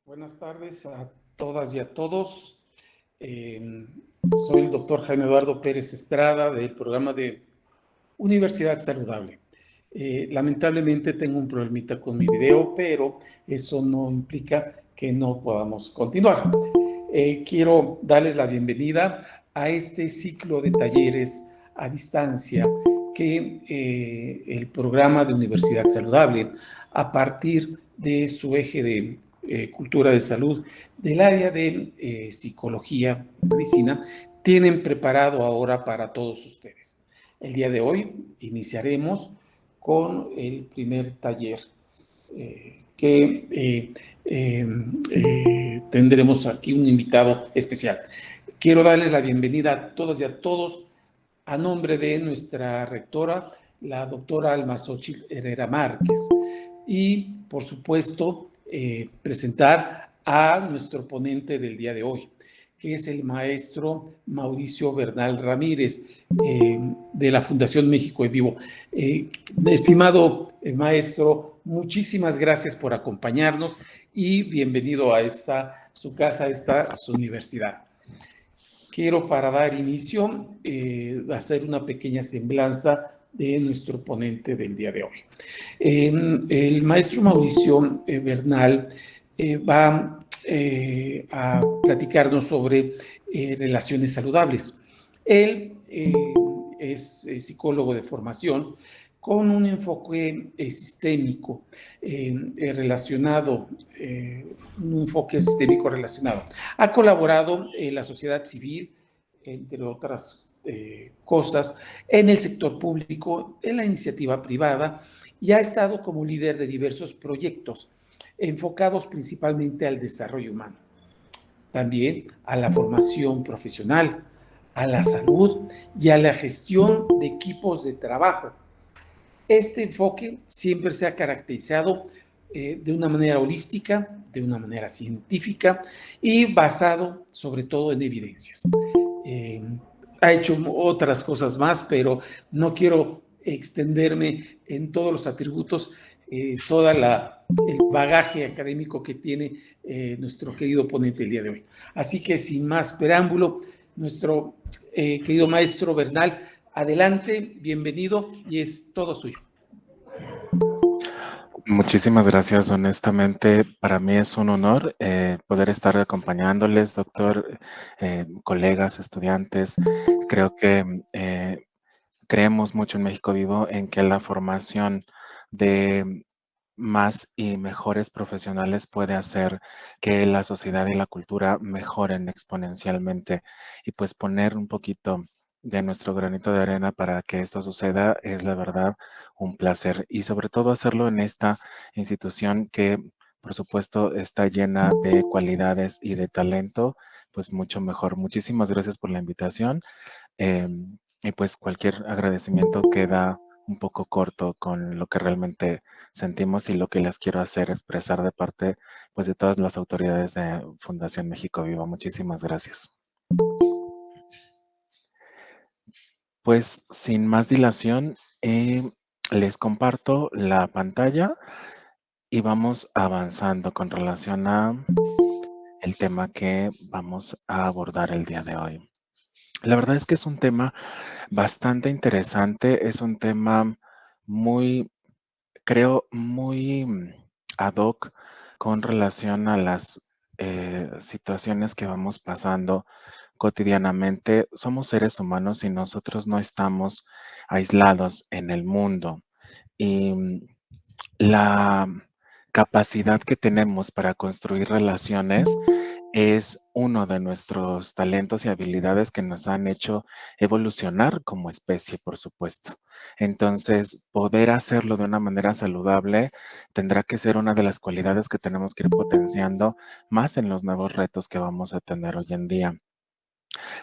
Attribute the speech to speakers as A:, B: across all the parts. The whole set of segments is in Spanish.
A: Buenas tardes a todas y a todos. Soy el doctor Jaime Eduardo Pérez Estrada del programa de Universidad Saludable. Lamentablemente tengo un problemita con mi video, pero eso no implica que no podamos continuar. Quiero darles la bienvenida a este ciclo de talleres a distancia que el programa de Universidad Saludable, a partir de su eje de cultura de salud del área de psicología, medicina, tienen preparado ahora para todos ustedes. El día de hoy iniciaremos con el primer taller que tendremos aquí un invitado especial. Quiero darles la bienvenida a todas y a todos a nombre de nuestra rectora, la doctora Alma Xochitl Herrera Márquez. Y, por supuesto, presentar a nuestro ponente del día de hoy, que es el maestro Mauricio Bernal Ramírez, de la Fundación México en Vivo. Estimado maestro, muchísimas gracias por acompañarnos y bienvenido a esta su casa, a esta su universidad. Quiero, para dar inicio, hacer una pequeña semblanza de nuestro ponente del día de hoy. El maestro Mauricio Bernal va a platicarnos sobre relaciones saludables. Él es psicólogo de formación con un enfoque sistémico relacionado, un enfoque sistémico relacionado. Ha colaborado en la sociedad civil, entre otras cosas, en el sector público, en la iniciativa privada, y ha estado como líder de diversos proyectos enfocados principalmente al desarrollo humano, también a la formación profesional, a la salud y a la gestión de equipos de trabajo. Este enfoque siempre se ha caracterizado de una manera holística, de una manera científica y basado sobre todo en evidencias. Eh, Ha hecho otras cosas más, pero no quiero extenderme en todos los atributos, todo el bagaje académico que tiene nuestro querido ponente el día de hoy. Así que sin más preámbulo, nuestro querido maestro Bernal, adelante, bienvenido y es todo suyo.
B: Muchísimas gracias. Honestamente, para mí es un honor poder estar acompañándoles, doctor, colegas, estudiantes. Creo que creemos mucho en México Vivo en que la formación de más y mejores profesionales puede hacer que la sociedad y la cultura mejoren exponencialmente, y pues poner un poquito de nuestro granito de arena para que esto suceda es, la verdad, un placer, y sobre todo hacerlo en esta institución que, por supuesto, está llena de cualidades y de talento, pues mucho mejor. Muchísimas gracias por la invitación. Y pues cualquier agradecimiento queda un poco corto con lo que realmente sentimos y lo que les quiero hacer expresar de parte, pues, de todas las autoridades de Fundación México Vivo. Muchísimas gracias. Pues sin más dilación, les comparto la pantalla y vamos avanzando con relación a el tema que vamos a abordar el día de hoy. La verdad es que es un tema bastante interesante, es un tema muy, creo, muy ad hoc con relación a las situaciones que vamos pasando cotidianamente. Somos seres humanos y nosotros no estamos aislados en el mundo. Y la capacidad que tenemos para construir relaciones es uno de nuestros talentos y habilidades que nos han hecho evolucionar como especie, por supuesto. Entonces, poder hacerlo de una manera saludable tendrá que ser una de las cualidades que tenemos que ir potenciando más en los nuevos retos que vamos a tener hoy en día.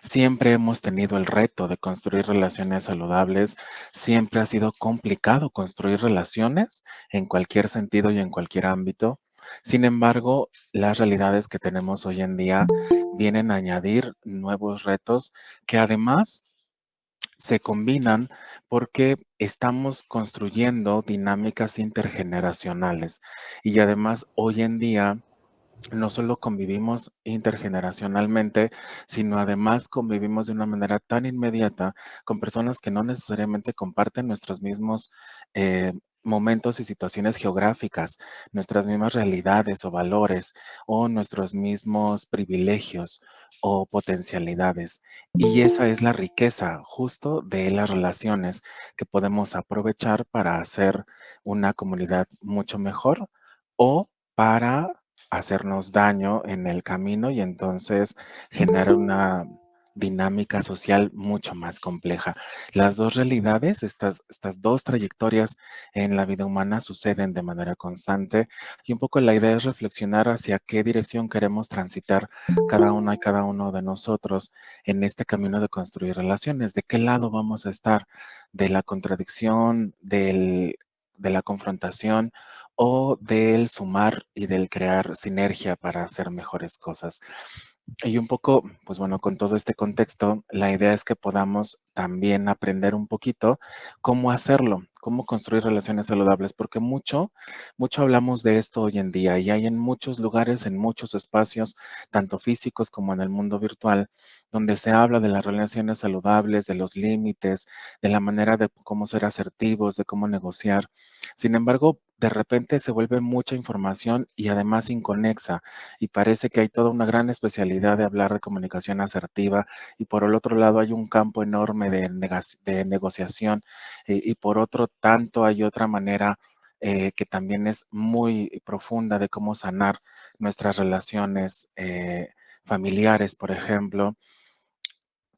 B: Siempre hemos tenido el reto de construir relaciones saludables. Siempre ha sido complicado construir relaciones en cualquier sentido y en cualquier ámbito. Sin embargo, las realidades que tenemos hoy en día vienen a añadir nuevos retos que además se combinan porque estamos construyendo dinámicas intergeneracionales. Y además, hoy en día no solo convivimos intergeneracionalmente, sino además convivimos de una manera tan inmediata con personas que no necesariamente comparten nuestros mismos momentos y situaciones geográficas, nuestras mismas realidades o valores, o nuestros mismos privilegios o potencialidades. Y esa es la riqueza justo de las relaciones que podemos aprovechar para hacer una comunidad mucho mejor o para hacernos daño en el camino y entonces genera una dinámica social mucho más compleja. Las dos realidades, estas dos trayectorias en la vida humana suceden de manera constante y un poco la idea es reflexionar hacia qué dirección queremos transitar cada una y cada uno de nosotros en este camino de construir relaciones, de qué lado vamos a estar, de la contradicción, de la confrontación o del sumar y del crear sinergia para hacer mejores cosas. Y un poco, pues bueno, con todo este contexto, la idea es que podamos también aprender un poquito cómo hacerlo, cómo construir relaciones saludables, porque mucho hablamos de esto hoy en día y hay en muchos lugares, en muchos espacios, tanto físicos como en el mundo virtual, donde se habla de las relaciones saludables, de los límites, de la manera de cómo ser asertivos, de cómo negociar. Sin embargo, de repente se vuelve mucha información y además inconexa y parece que hay toda una gran especialidad de hablar de comunicación asertiva y por el otro lado hay un campo enorme de negociación y por otro tanto hay otra manera que también es muy profunda de cómo sanar nuestras relaciones familiares, por ejemplo.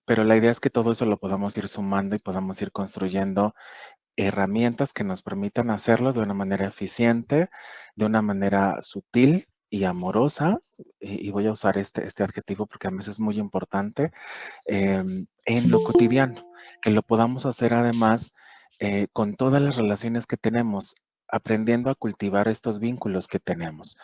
B: Pero la idea es que todo eso lo podamos ir sumando y podamos ir construyendo herramientas que nos permitan hacerlo de una manera eficiente, de una manera sutil y amorosa, y voy a usar este adjetivo porque además es muy importante, en lo cotidiano, que lo podamos hacer además con todas las relaciones que tenemos, aprendiendo a cultivar estos vínculos que tenemos.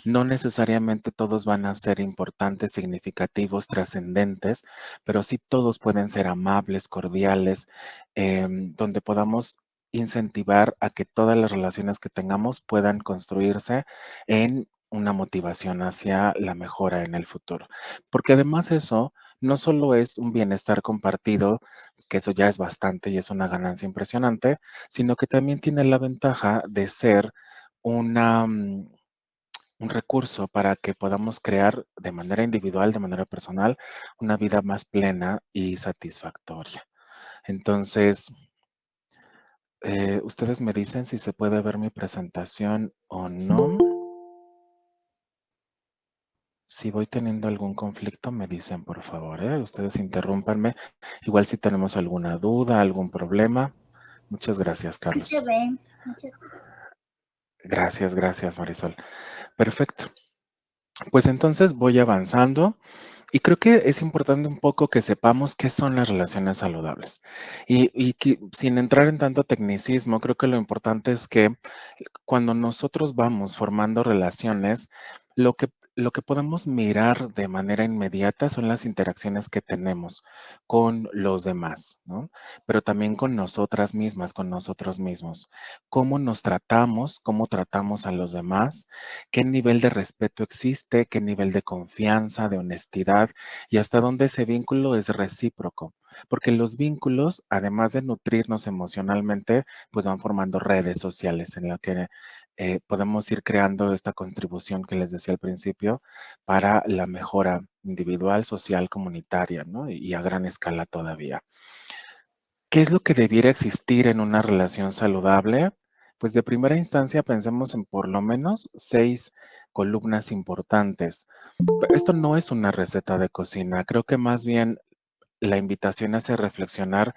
B: No necesariamente todos van a ser importantes, significativos, trascendentes, pero sí todos pueden ser amables, cordiales, donde podamos incentivar a que todas las relaciones que tengamos puedan construirse en una motivación hacia la mejora en el futuro. Porque además eso no solo es un bienestar compartido, que eso ya es bastante y es una ganancia impresionante, sino que también tiene la ventaja de ser una, un recurso para que podamos crear de manera individual, de manera personal, una vida más plena y satisfactoria. Entonces, ustedes me dicen si se puede ver mi presentación o no. Si voy teniendo algún conflicto, me dicen, por favor, ¿eh? Ustedes interrúmpanme. Igual si tenemos alguna duda, algún problema. Muchas gracias,
C: Sí se
B: Carlos.
C: ven. Muchas
B: Gracias, gracias, Marisol. Perfecto. Pues entonces voy avanzando y creo que es importante un poco que sepamos qué son las relaciones saludables. Y que, sin entrar en tanto tecnicismo, creo que lo importante es que cuando nosotros vamos formando relaciones, lo que podemos mirar de manera inmediata son las interacciones que tenemos con los demás, ¿no? Pero también con nosotras mismas, con nosotros mismos. Cómo nos tratamos, cómo tratamos a los demás, qué nivel de respeto existe, qué nivel de confianza, de honestidad y hasta dónde ese vínculo es recíproco. Porque los vínculos, además de nutrirnos emocionalmente, pues van formando redes sociales en las que podemos ir creando esta contribución que les decía al principio para la mejora individual, social, comunitaria, ¿no? Y a gran escala todavía. ¿Qué es lo que debiera existir en una relación saludable? Pues de primera instancia pensemos en por lo menos 6 columnas importantes. Esto no es una receta de cocina, creo que más bien la invitación hace reflexionar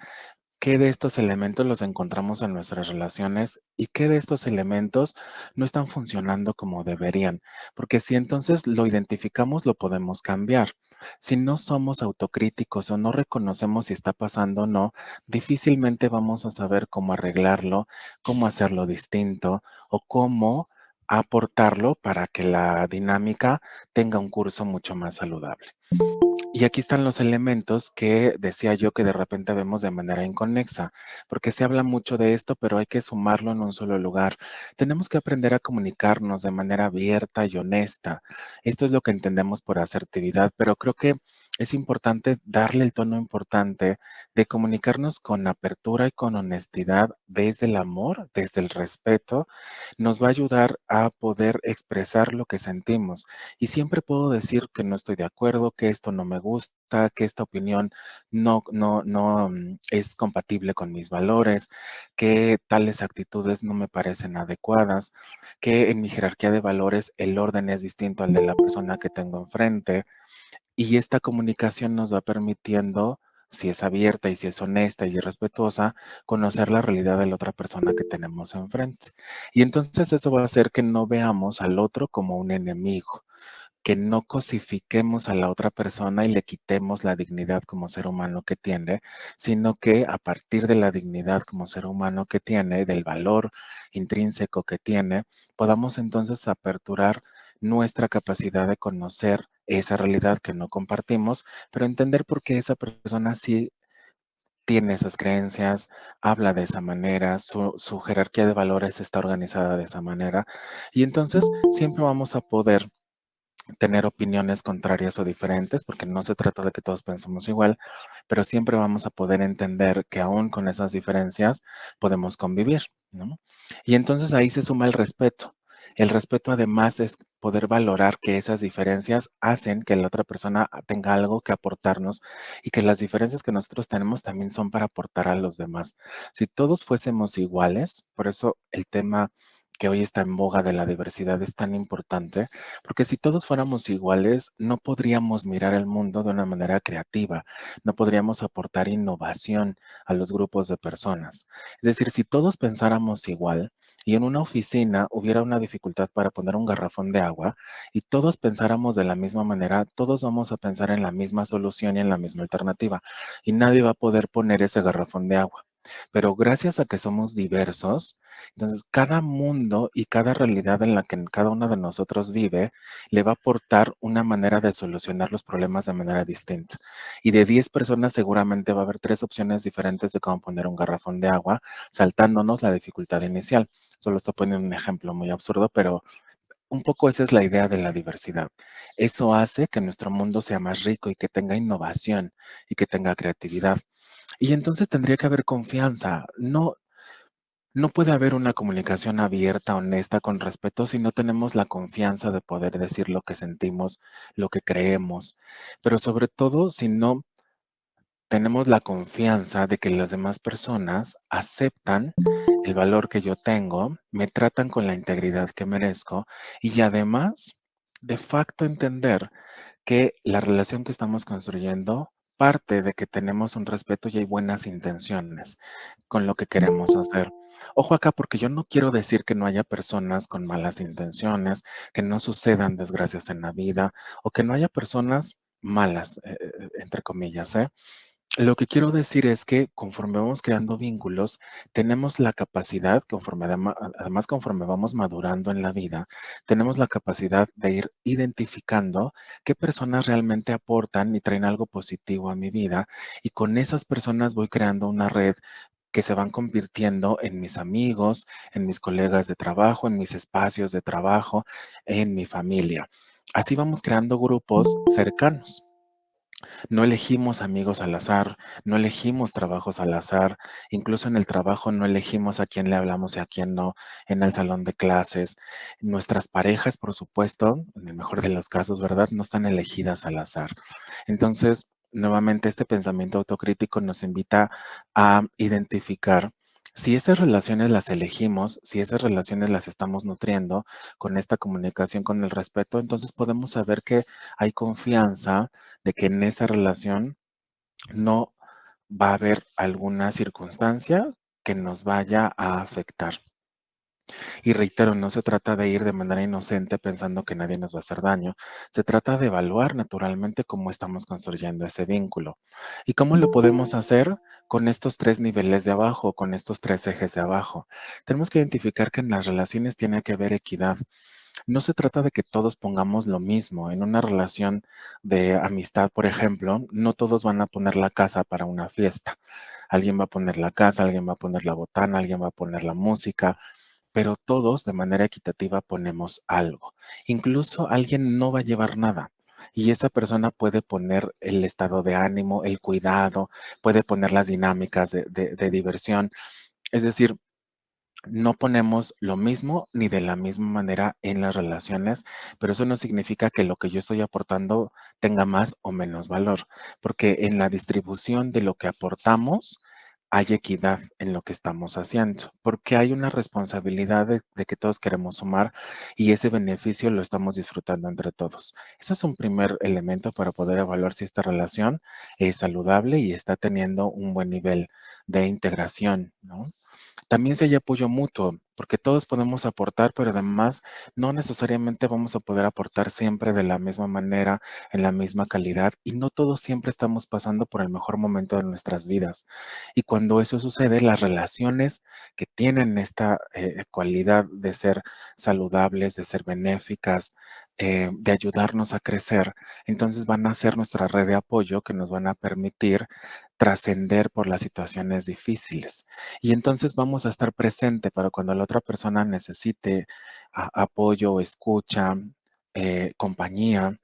B: qué de estos elementos los encontramos en nuestras relaciones y qué de estos elementos no están funcionando como deberían. Porque si entonces lo identificamos, lo podemos cambiar. Si no somos autocríticos o no reconocemos si está pasando o no, difícilmente vamos a saber cómo arreglarlo, cómo hacerlo distinto o cómo aportarlo para que la dinámica tenga un curso mucho más saludable. Y aquí están los elementos que decía yo que de repente vemos de manera inconexa, porque se habla mucho de esto, pero hay que sumarlo en un solo lugar. Tenemos que aprender a comunicarnos de manera abierta y honesta. Esto es lo que entendemos por asertividad, pero creo que es importante darle el tono importante de comunicarnos con apertura y con honestidad desde el amor, desde el respeto. Nos va a ayudar a poder expresar lo que sentimos y siempre puedo decir que no estoy de acuerdo, que esto no me gusta, que esta opinión no es compatible con mis valores, que tales actitudes no me parecen adecuadas, que en mi jerarquía de valores el orden es distinto al de la persona que tengo enfrente. Y esta comunicación nos va permitiendo, si es abierta y si es honesta y respetuosa, conocer la realidad de la otra persona que tenemos enfrente. Y entonces eso va a hacer que no veamos al otro como un enemigo, que no cosifiquemos a la otra persona y le quitemos la dignidad como ser humano que tiene, sino que a partir de la dignidad como ser humano que tiene, del valor intrínseco que tiene, podamos entonces aperturar nuestra capacidad de conocer esa realidad que no compartimos, pero entender por qué esa persona sí tiene esas creencias, habla de esa manera, su jerarquía de valores está organizada de esa manera, y entonces siempre vamos a poder tener opiniones contrarias o diferentes, porque no se trata de que todos pensemos igual, pero siempre vamos a poder entender que aún con esas diferencias podemos convivir, ¿no? Y entonces ahí se suma el respeto. El respeto además es poder valorar que esas diferencias hacen que la otra persona tenga algo que aportarnos y que las diferencias que nosotros tenemos también son para aportar a los demás. Si todos fuésemos iguales, por eso el tema que hoy está en boga de la diversidad es tan importante, porque si todos fuéramos iguales, no podríamos mirar el mundo de una manera creativa, no podríamos aportar innovación a los grupos de personas. Es decir, si todos pensáramos igual y en una oficina hubiera una dificultad para poner un garrafón de agua y todos pensáramos de la misma manera, todos vamos a pensar en la misma solución y en la misma alternativa y nadie va a poder poner ese garrafón de agua. Pero gracias a que somos diversos, entonces cada mundo y cada realidad en la que cada uno de nosotros vive le va a aportar una manera de solucionar los problemas de manera distinta. Y de 10 personas seguramente va a haber 3 opciones diferentes de cómo poner un garrafón de agua, saltándonos la dificultad inicial. Solo estoy poniendo un ejemplo muy absurdo, pero un poco esa es la idea de la diversidad. Eso hace que nuestro mundo sea más rico y que tenga innovación y que tenga creatividad. Y entonces tendría que haber confianza. No puede haber una comunicación abierta, honesta, con respeto si no tenemos la confianza de poder decir lo que sentimos, lo que creemos, pero sobre todo si no tenemos la confianza de que las demás personas aceptan el valor que yo tengo, me tratan con la integridad que merezco y además, de facto, entender que la relación que estamos construyendo parte de que tenemos un respeto y hay buenas intenciones con lo que queremos hacer. Ojo acá, porque yo no quiero decir que no haya personas con malas intenciones, que no sucedan desgracias en la vida o que no haya personas malas, entre comillas, ¿eh? Lo que quiero decir es que conforme vamos creando vínculos, tenemos la capacidad, además conforme vamos madurando en la vida, tenemos la capacidad de ir identificando qué personas realmente aportan y traen algo positivo a mi vida y con esas personas voy creando una red que se van convirtiendo en mis amigos, en mis colegas de trabajo, en mis espacios de trabajo, en mi familia. Así vamos creando grupos cercanos. No elegimos amigos al azar, no elegimos trabajos al azar, incluso en el trabajo no elegimos a quién le hablamos y a quién no, en el salón de clases. Nuestras parejas, por supuesto, en el mejor de los casos, ¿verdad? No están elegidas al azar. Entonces, nuevamente, este pensamiento autocrítico nos invita a identificar si esas relaciones las elegimos, si esas relaciones las estamos nutriendo con esta comunicación, con el respeto, entonces podemos saber que hay confianza de que en esa relación no va a haber alguna circunstancia que nos vaya a afectar. Y reitero, no se trata de ir de manera inocente pensando que nadie nos va a hacer daño. Se trata de evaluar naturalmente cómo estamos construyendo ese vínculo. ¿Y cómo lo podemos hacer? Con estos tres niveles de abajo, con estos tres ejes de abajo. Tenemos que identificar que en las relaciones tiene que haber equidad. No se trata de que todos pongamos lo mismo. En una relación de amistad, por ejemplo, no todos van a poner la casa para una fiesta. Alguien va a poner la casa, alguien va a poner la botana, alguien va a poner la música, pero todos de manera equitativa ponemos algo. Incluso alguien no va a llevar nada. Y esa persona puede poner el estado de ánimo, el cuidado, puede poner las dinámicas de diversión. Es decir, no ponemos lo mismo ni de la misma manera en las relaciones, pero eso no significa que lo que yo estoy aportando tenga más o menos valor, porque en la distribución de lo que aportamos hay equidad en lo que estamos haciendo, porque hay una responsabilidad de que todos queremos sumar y ese beneficio lo estamos disfrutando entre todos. Ese es un primer elemento para poder evaluar si esta relación es saludable y está teniendo un buen nivel de integración, ¿no? También si hay apoyo mutuo, porque todos podemos aportar, pero además no necesariamente vamos a poder aportar siempre de la misma manera, en la misma calidad, y no todos siempre estamos pasando por el mejor momento de nuestras vidas. Y cuando eso sucede, las relaciones que tienen esta cualidad de ser saludables, de ser benéficas, de ayudarnos a crecer, entonces van a ser nuestra red de apoyo que nos van a permitir trascender por las situaciones difíciles. Y entonces vamos a estar presente para cuando la otra persona necesite apoyo, escucha, compañía,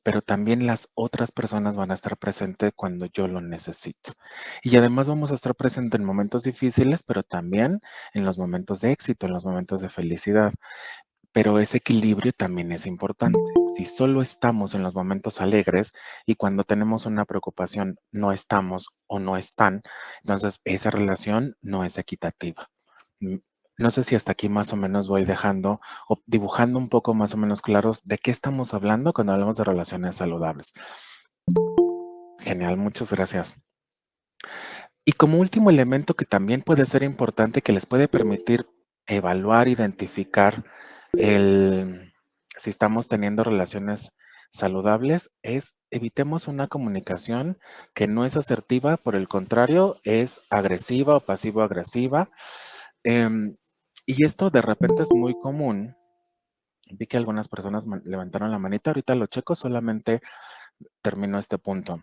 B: pero también las otras personas van a estar presentes cuando yo lo necesito. Y además vamos a estar presentes en momentos difíciles, pero también en los momentos de éxito, en los momentos de felicidad. Pero ese equilibrio también es importante. Si solo estamos en los momentos alegres y cuando tenemos una preocupación no estamos o no están, entonces esa relación no es equitativa. Mm, No sé si hasta aquí más o menos voy dejando o dibujando un poco más o menos claros de qué estamos hablando cuando hablamos de relaciones saludables. Genial, muchas gracias. Y como último elemento que también puede ser importante, que les puede permitir evaluar, identificar el, si estamos teniendo relaciones saludables, es evitemos una comunicación que no es asertiva, por el contrario, es agresiva o pasivo-agresiva. Em, y esto de repente es muy común. Vi que algunas personas levantaron la manita, ahorita lo checo, solamente termino este punto.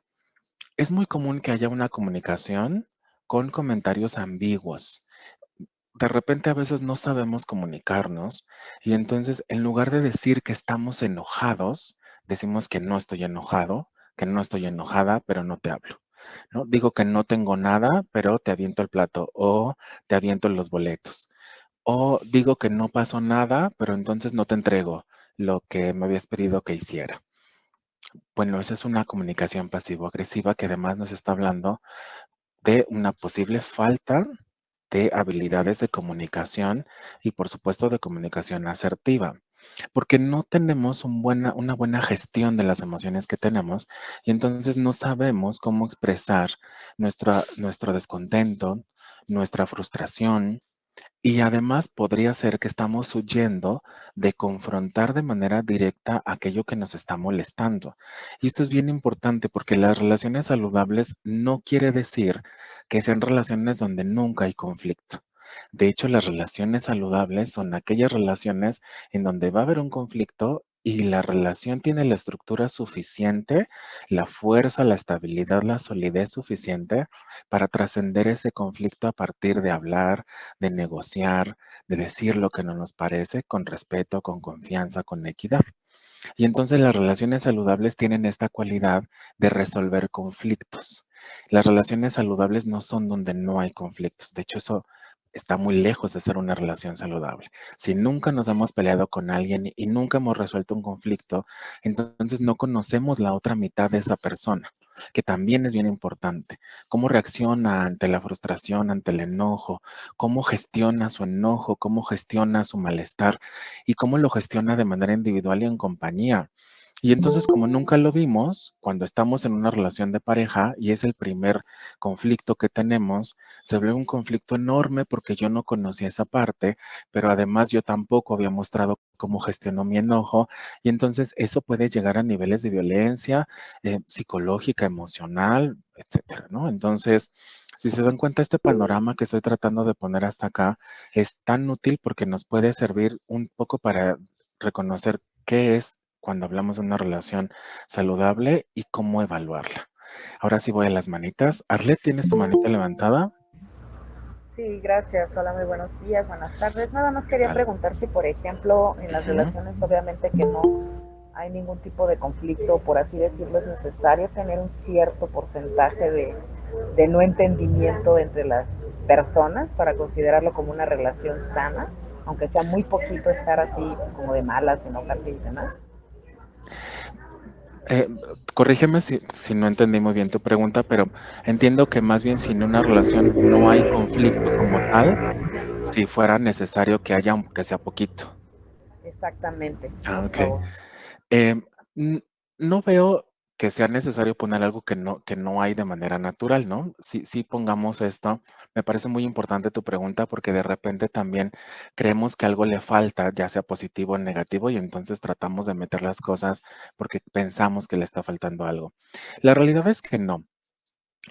B: Es muy común que haya una comunicación con comentarios ambiguos. De repente a veces no sabemos comunicarnos y entonces en lugar de decir que estamos enojados, decimos que no estoy enojado, que no estoy enojada, pero no te hablo, ¿no? Digo que no tengo nada, pero te aviento el plato o te aviento los boletos. O digo que no pasó nada, pero entonces no te entrego lo que me habías pedido que hiciera. Bueno, esa es una comunicación pasivo-agresiva que además nos está hablando de una posible falta de habilidades de comunicación y por supuesto de comunicación asertiva, porque no tenemos una buena gestión de las emociones que tenemos y entonces no sabemos cómo expresar nuestro descontento, nuestra frustración, y además podría ser que estamos huyendo de confrontar de manera directa aquello que nos está molestando. Y esto es bien importante porque las relaciones saludables no quiere decir que sean relaciones donde nunca hay conflicto. De hecho, las relaciones saludables son aquellas relaciones en donde va a haber un conflicto y la relación tiene la estructura suficiente, la fuerza, la estabilidad, la solidez suficiente para trascender ese conflicto a partir de hablar, de negociar, de decir lo que no nos parece con respeto, con confianza, con equidad. Y entonces las relaciones saludables tienen esta cualidad de resolver conflictos. Las relaciones saludables no son donde no hay conflictos. De hecho, eso está muy lejos de ser una relación saludable. Si nunca nos hemos peleado con alguien y nunca hemos resuelto un conflicto, entonces no conocemos la otra mitad de esa persona, que también es bien importante. Cómo reacciona ante la frustración, ante el enojo, cómo gestiona su enojo, cómo gestiona su malestar y cómo lo gestiona de manera individual y en compañía. Y entonces, como nunca lo vimos, cuando estamos en una relación de pareja y es el primer conflicto que tenemos, se vuelve un conflicto enorme porque yo no conocía esa parte, pero además yo tampoco había mostrado cómo gestionó mi enojo y entonces eso puede llegar a niveles de violencia psicológica, emocional, etcétera, ¿no? Entonces, si se dan cuenta, este panorama que estoy tratando de poner hasta acá es tan útil porque nos puede servir un poco para reconocer qué es cuando hablamos de una relación saludable y cómo evaluarla. Ahora sí voy a las manitas. Arlet, ¿tienes tu manita levantada?
C: Sí, gracias. Hola, muy buenos días, buenas tardes. Nada más
B: ¿Qué
C: quería
B: tal?
C: preguntar si, por ejemplo, en las
B: Ujú.
C: relaciones obviamente que no hay ningún tipo de conflicto, por así decirlo, es necesario tener un cierto porcentaje de no entendimiento entre las personas para considerarlo como una relación sana, aunque sea muy poquito estar así como de malas, enojarse y demás.
B: Eh, corrígeme si no entendí muy bien tu pregunta, pero entiendo que más bien si en una relación no hay conflicto como tal, si fuera necesario que haya aunque sea poquito.
C: Exactamente,
B: Ah,
C: por
B: ok.
C: favor.
B: Em, n- no veo que sea necesario poner algo que no hay de manera natural, ¿no? Si pongamos esto, me parece muy importante tu pregunta porque de repente también creemos que algo le falta, ya sea positivo o negativo, y entonces tratamos de meter las cosas porque pensamos que le está faltando algo. La realidad es que no.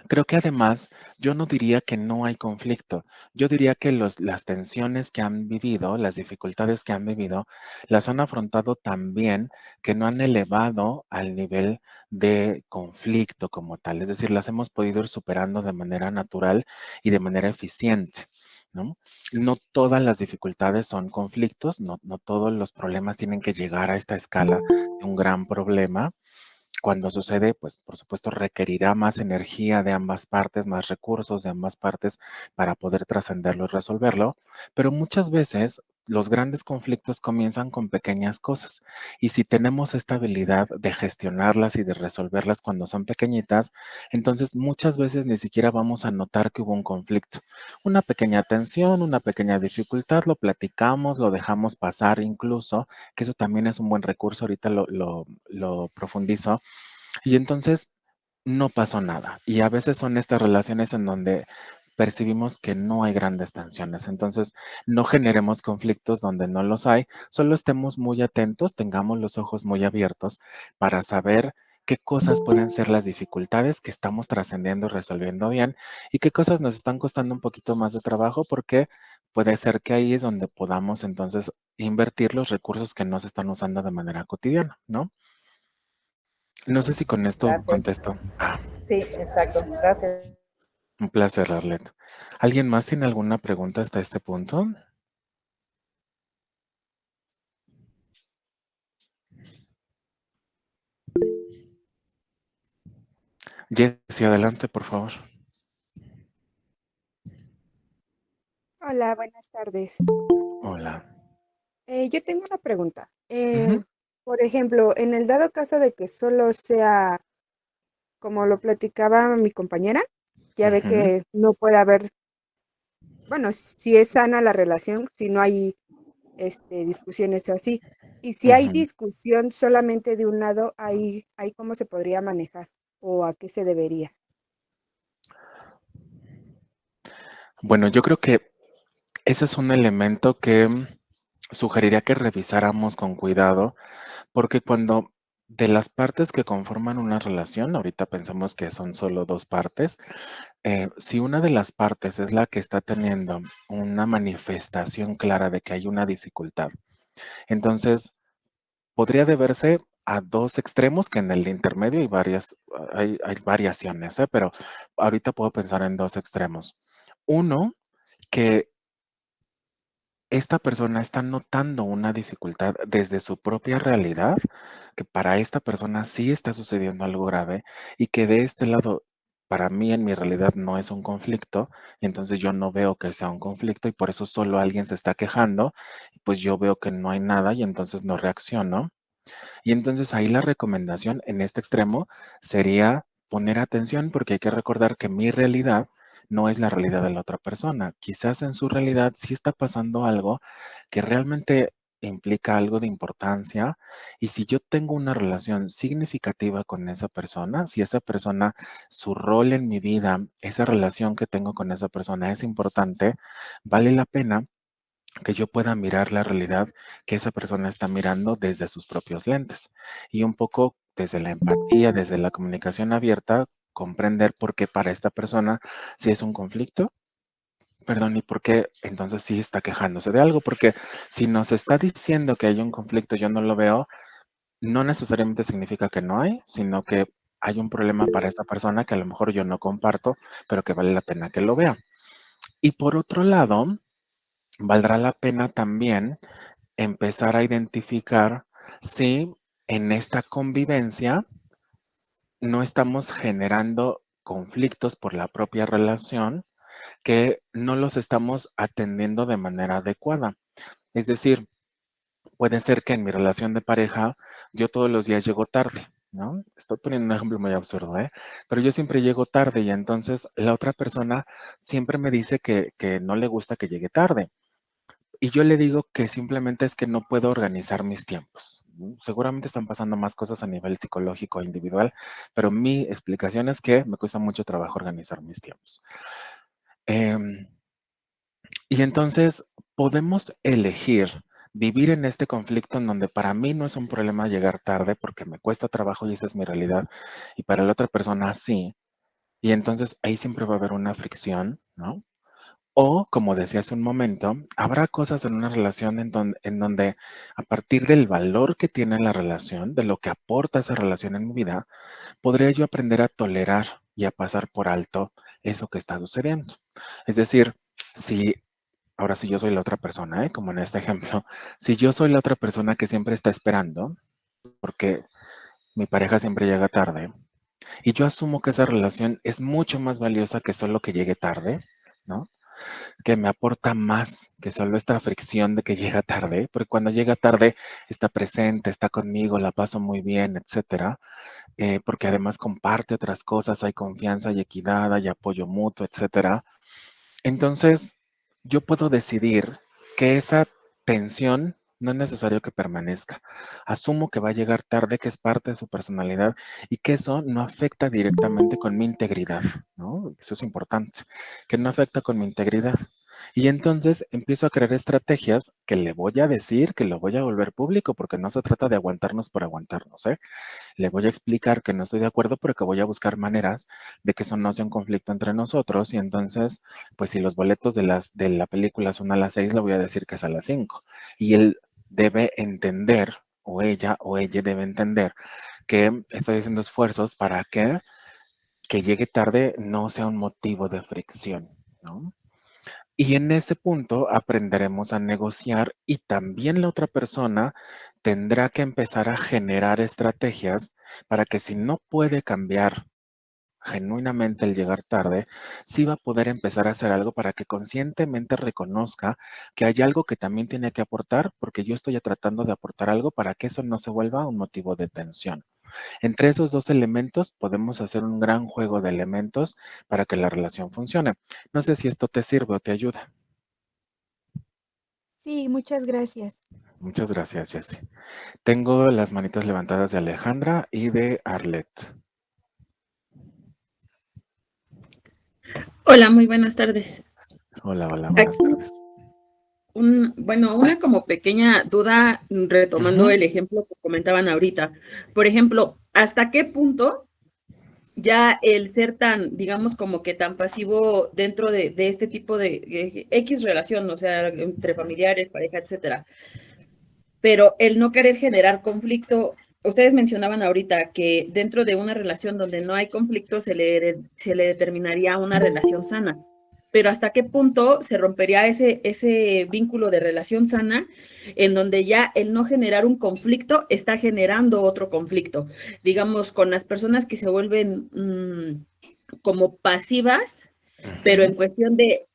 B: Creo que además yo no diría que no hay conflicto. Yo diría que las tensiones que han vivido, las dificultades que han vivido, las han afrontado tan bien que no han elevado al nivel de conflicto como tal. Es decir, las hemos podido ir superando de manera natural y de manera eficiente. ¿No? No todas las dificultades son conflictos, no todos los problemas tienen que llegar a esta escala de un gran problema. Cuando sucede, pues por supuesto requerirá más energía de ambas partes, más recursos de ambas partes para poder trascenderlo y resolverlo, pero muchas veces los grandes conflictos comienzan con pequeñas cosas y si tenemos esta habilidad de gestionarlas y de resolverlas cuando son pequeñitas, entonces muchas veces ni siquiera vamos a notar que hubo un conflicto. Una pequeña tensión, una pequeña dificultad, lo platicamos, lo dejamos pasar incluso, que eso también es un buen recurso, ahorita lo profundizo y entonces no pasó nada. Y a veces son estas relaciones en donde percibimos que no hay grandes tensiones. Entonces, no generemos conflictos donde no los hay, solo estemos muy atentos, tengamos los ojos muy abiertos para saber qué cosas pueden ser las dificultades que estamos trascendiendo y resolviendo bien y qué cosas nos están costando un poquito más de trabajo porque puede ser que ahí es donde podamos entonces invertir los recursos que no se están usando de manera cotidiana, ¿no? No sé si con esto
C: Gracias.
B: contesto. Ah,
C: Sí, exacto. Gracias.
B: un placer, Arlet. ¿Alguien más tiene alguna pregunta hasta este punto? Jessy, adelante, por favor.
D: Hola, buenas tardes.
B: Hola.
D: Yo tengo una pregunta.
B: Ujú,
D: Por ejemplo, en el dado caso de que solo sea, como lo platicaba mi compañera, ya ve
B: ujú,
D: que no puede haber, bueno, si es sana la relación, si no hay discusiones o así. Y si hay
B: ujú.
D: discusión solamente de un lado, ahí cómo se podría manejar o a qué se debería.
B: Bueno, yo creo que ese es un elemento que sugeriría que revisáramos con cuidado, porque cuando de las partes que conforman una relación, ahorita pensamos que son solo dos partes, si una de las partes es la que está teniendo una manifestación clara de que hay una dificultad, entonces podría deberse a dos extremos que en el intermedio hay variaciones, ¿eh? Pero ahorita puedo pensar en dos extremos. Uno, que esta persona está notando una dificultad desde su propia realidad, que para esta persona sí está sucediendo algo grave y que de este lado, para mí en mi realidad no es un conflicto, y entonces yo no veo que sea un conflicto y por eso solo alguien se está quejando, y pues yo veo que no hay nada y entonces no reacciono. Y entonces ahí la recomendación en este extremo sería poner atención porque hay que recordar que mi realidad no es la realidad de la otra persona. Quizás en su realidad sí está pasando algo que realmente implica algo de importancia y si yo tengo una relación significativa con esa persona, si esa persona, su rol en mi vida, esa relación que tengo con esa persona es importante, vale la pena que yo pueda mirar la realidad que esa persona está mirando desde sus propios lentes y un poco desde la empatía, desde la comunicación abierta, comprender por qué para esta persona si es un conflicto. Perdón, ¿y por qué entonces sí está quejándose de algo? Porque si nos está diciendo que hay un conflicto, yo no lo veo, no necesariamente significa que no hay, sino que hay un problema para esa persona que a lo mejor yo no comparto, pero que vale la pena que lo vea. Y por otro lado, valdrá la pena también empezar a identificar si en esta convivencia no estamos generando conflictos por la propia relación que no los estamos atendiendo de manera adecuada. Es decir, puede ser que en mi relación de pareja yo todos los días llego tarde, ¿no? Estoy poniendo un ejemplo muy absurdo, ¿eh? Pero yo siempre llego tarde y entonces la otra persona siempre me dice que no le gusta que llegue tarde. Y yo le digo que simplemente es que no puedo organizar mis tiempos. Seguramente están pasando más cosas a nivel psicológico e individual, pero mi explicación es que me cuesta mucho trabajo organizar mis tiempos. Em, y entonces podemos elegir vivir en este conflicto en donde para mí no es un problema llegar tarde porque me cuesta trabajo y esa es mi realidad, y para la otra persona sí. Y entonces ahí siempre va a haber una fricción, ¿no? O, como decía hace un momento, habrá cosas en una relación en donde a partir del valor que tiene la relación, de lo que aporta esa relación en mi vida, podría yo aprender a tolerar y a pasar por alto eso que está sucediendo. Es decir, si ahora sí yo soy la otra persona, ¿eh? Como en este ejemplo, si yo soy la otra persona que siempre está esperando, porque mi pareja siempre llega tarde, y yo asumo que esa relación es mucho más valiosa que solo que llegue tarde, ¿no? Que me aporta más que solo esta fricción de que llega tarde, porque cuando llega tarde está presente, está conmigo, la paso muy bien, etcétera, porque además comparte otras cosas, hay confianza, hay equidad, hay apoyo mutuo, etcétera. Entonces, yo puedo decidir que esa tensión no es necesario que permanezca. Asumo que va a llegar tarde, que es parte de su personalidad y que eso no afecta directamente con mi integridad, ¿no? Eso es importante, que no afecta con mi integridad. Y entonces empiezo a crear estrategias que le voy a decir, que lo voy a volver público, porque no se trata de aguantarnos por aguantarnos, ¿eh? Le voy a explicar que no estoy de acuerdo, pero que voy a buscar maneras de que eso no sea un conflicto entre nosotros. Y entonces, pues si los boletos de la película son a las 6, le voy a decir que es a las 5. Y él debe entender, o ella debe entender, que estoy haciendo esfuerzos para que llegue tarde no sea un motivo de fricción, ¿no? Y en ese punto aprenderemos a negociar y también la otra persona tendrá que empezar a generar estrategias para que si no puede cambiar genuinamente el llegar tarde, sí va a poder empezar a hacer algo para que conscientemente reconozca que hay algo que también tiene que aportar, porque yo estoy tratando de aportar algo para que eso no se vuelva un motivo de tensión. Entre esos dos elementos podemos hacer un gran juego de elementos para que la relación funcione. No sé si esto te sirve o te ayuda.
D: Sí, muchas gracias.
B: Muchas gracias, Jessy. Tengo las manitas levantadas de Alejandra y de Arlet.
E: Hola, muy buenas tardes.
B: Hola, hola, buenas
E: Aquí,
B: tardes.
E: bueno, una como pequeña duda retomando
B: Ujú.
E: el ejemplo que comentaban ahorita. Por ejemplo, ¿hasta qué punto ya el ser tan, digamos, como que tan pasivo dentro de este tipo de X relación, o sea, entre familiares, pareja, etcétera? Pero el no querer generar conflicto, ustedes mencionaban ahorita que dentro de una relación donde no hay conflicto se le determinaría una relación sana. Pero ¿hasta qué punto se rompería ese vínculo de relación sana en donde ya el no generar un conflicto está generando otro conflicto? Digamos, con las personas que se vuelven como pasivas, pero
B: Ujú.
E: en cuestión de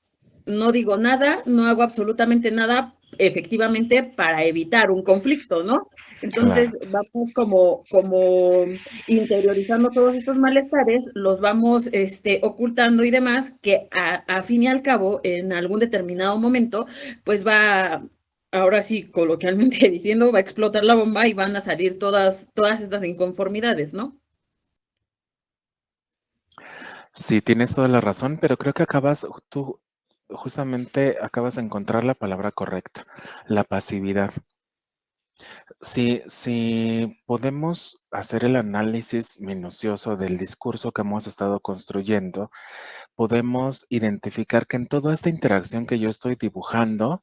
E: no digo nada, no hago absolutamente nada efectivamente para evitar un conflicto, ¿no?
B: Claro,
E: Entonces vamos como interiorizando todos estos malestares, los vamos ocultando y demás, que a fin y al cabo, en algún determinado momento, pues va ahora sí, coloquialmente diciendo, va a explotar la bomba y van a salir todas estas inconformidades, ¿no?
B: Sí, tienes toda la razón, pero creo que tú justamente acabas de encontrar la palabra correcta, la pasividad. Si podemos hacer el análisis minucioso del discurso que hemos estado construyendo, podemos identificar que en toda esta interacción que yo estoy dibujando,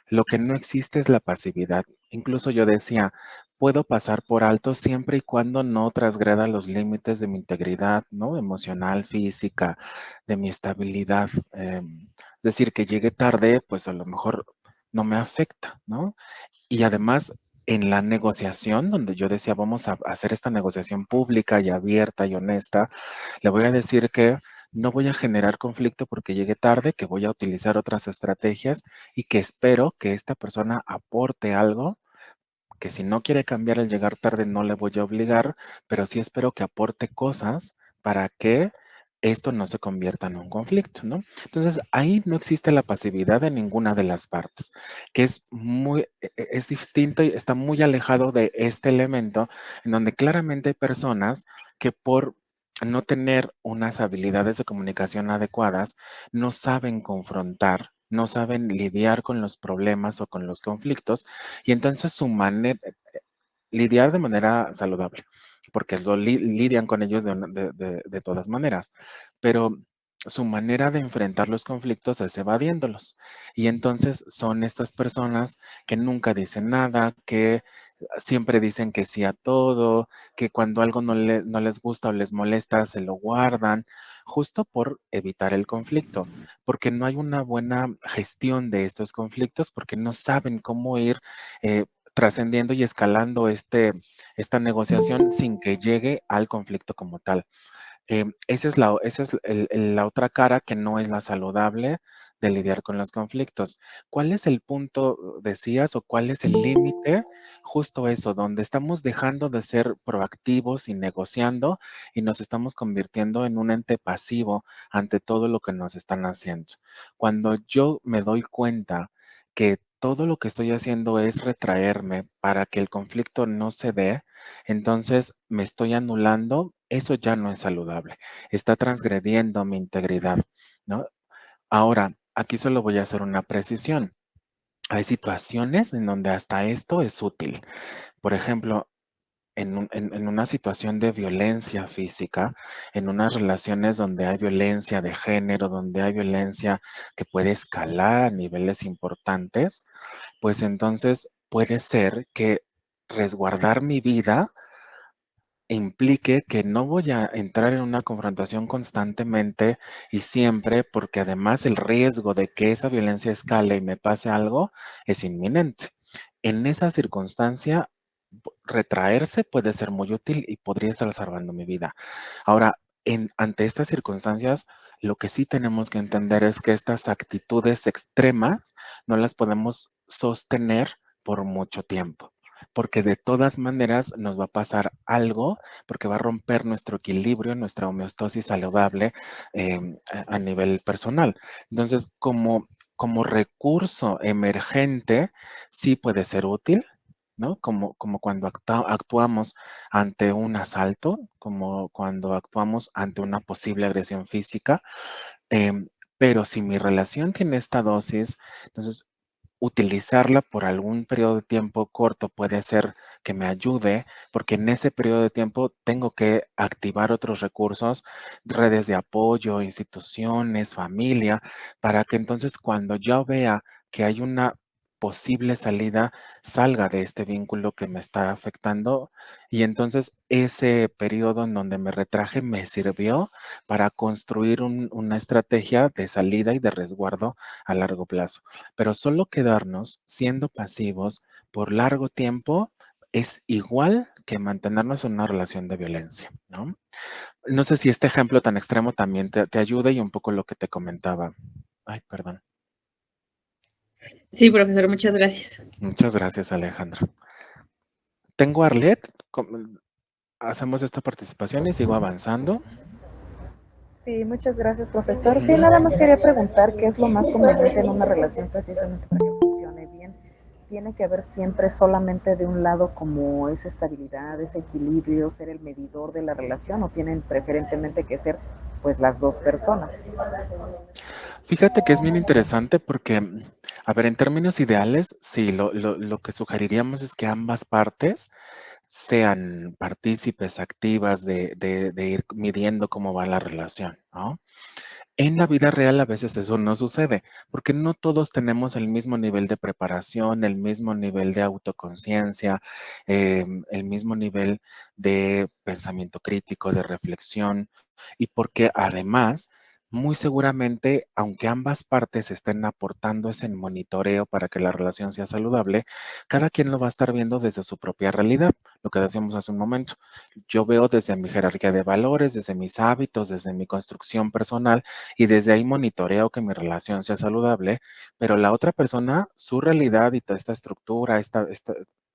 B: lo que no existe es la pasividad. Incluso yo decía, puedo pasar por alto siempre y cuando no transgreda los límites de mi integridad, ¿no? Emocional, física, de mi estabilidad. Es decir, que llegue tarde, pues a lo mejor no me afecta, ¿no? Y además, en la negociación, donde yo decía, vamos a hacer esta negociación pública y abierta y honesta, le voy a decir que no voy a generar conflicto porque llegue tarde, que voy a utilizar otras estrategias y que espero que esta persona aporte algo, que si no quiere cambiar el llegar tarde no le voy a obligar, pero sí espero que aporte cosas para que esto no se convierta en un conflicto, ¿no? Entonces, ahí no existe la pasividad de ninguna de las partes, que es distinto y está muy alejado de este elemento en donde claramente hay personas que por no tener unas habilidades de comunicación adecuadas, no saben confrontar, no saben lidiar con los problemas o con los conflictos, y entonces su manera, lidiar de manera saludable, porque lidian con ellos de todas maneras, pero su manera de enfrentar los conflictos es evadiéndolos. Y entonces son estas personas que nunca dicen nada, que siempre dicen que sí a todo, que cuando algo no les gusta o les molesta, se lo guardan, justo por evitar el conflicto, porque no hay una buena gestión de estos conflictos, porque no saben cómo ir trascendiendo y escalando esta negociación sin que llegue al conflicto como tal. Esa es la otra cara que no es la saludable de lidiar con los conflictos. ¿Cuál es el punto, decías, o cuál es el límite? Justo eso, donde estamos dejando de ser proactivos y negociando y nos estamos convirtiendo en un ente pasivo ante todo lo que nos están haciendo. Cuando yo me doy cuenta que todo lo que estoy haciendo es retraerme para que el conflicto no se dé, entonces me estoy anulando, eso ya no es saludable, está transgrediendo mi integridad, ¿no? Ahora, aquí solo voy a hacer una precisión. Hay situaciones en donde hasta esto es útil. Por ejemplo, en una situación de violencia física, en unas relaciones donde hay violencia de género, donde hay violencia que puede escalar a niveles importantes, pues entonces puede ser que resguardar mi vida implique que no voy a entrar en una confrontación constantemente y siempre, porque además el riesgo de que esa violencia escale y me pase algo es inminente. En esa circunstancia, retraerse puede ser muy útil y podría estar salvando mi vida. Ahora, ante estas circunstancias, lo que sí tenemos que entender es que estas actitudes extremas no las podemos sostener por mucho tiempo, porque de todas maneras nos va a pasar algo, porque va a romper nuestro equilibrio, nuestra homeostasis saludable a nivel personal. Entonces, como recurso emergente, sí puede ser útil, ¿no? Como cuando actuamos ante un asalto, como cuando actuamos ante una posible agresión física. Pero si mi relación tiene esta dosis, entonces utilizarla por algún periodo de tiempo corto puede ser que me ayude, porque en ese periodo de tiempo tengo que activar otros recursos, redes de apoyo, instituciones, familia, para que entonces cuando yo vea que hay una posible salida, salga de este vínculo que me está afectando y entonces ese periodo en donde me retraje me sirvió para construir una estrategia de salida y de resguardo a largo plazo. Pero solo quedarnos siendo pasivos por largo tiempo es igual que mantenernos en una relación de violencia, ¿no? No sé si este ejemplo tan extremo también te ayuda y un poco lo que te comentaba. Ay, perdón.
E: Sí, profesor, muchas gracias.
B: Muchas gracias, Alejandra. Tengo a Arlet, hacemos esta participación y sigo avanzando.
C: Sí, muchas gracias, profesor. Sí, nada más quería preguntar qué es lo más conveniente en una relación precisamente para que funcione bien. tiene que ver siempre solamente de un lado como esa estabilidad, ese equilibrio, ser el medidor de la relación, o tienen preferentemente que ser pues las dos personas?
B: Fíjate que es bien interesante porque, a ver, en términos ideales, sí, lo que sugeriríamos es que ambas partes sean partícipes activas de ir midiendo cómo va la relación, ¿no? En la vida real a veces eso no sucede, porque no todos tenemos el mismo nivel de preparación, el mismo nivel de autoconciencia, el mismo nivel de pensamiento crítico, de reflexión, y porque además, muy seguramente, aunque ambas partes estén aportando ese monitoreo para que la relación sea saludable, cada quien lo va a estar viendo desde su propia realidad, lo que decíamos hace un momento. Yo veo desde mi jerarquía de valores, desde mis hábitos, desde mi construcción personal, y desde ahí monitoreo que mi relación sea saludable, pero la otra persona, su realidad y toda esta estructura,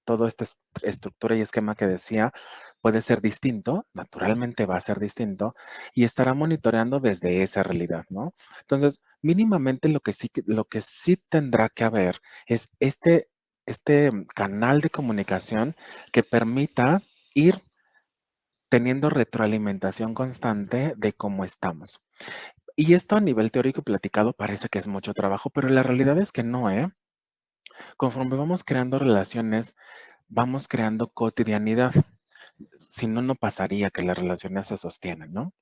B: toda esta estructura y esquema que decía, puede ser distinto, naturalmente va a ser distinto, y estará monitoreando desde esa realidad, ¿no? Entonces, mínimamente lo que sí tendrá que haber es este canal de comunicación que permita ir teniendo retroalimentación constante de cómo estamos. Y esto a nivel teórico y platicado parece que es mucho trabajo, pero la realidad es que no, ¿eh? Conforme vamos creando relaciones, vamos creando cotidianidad. Si no, no pasaría que las relaciones se sostienen, ¿no?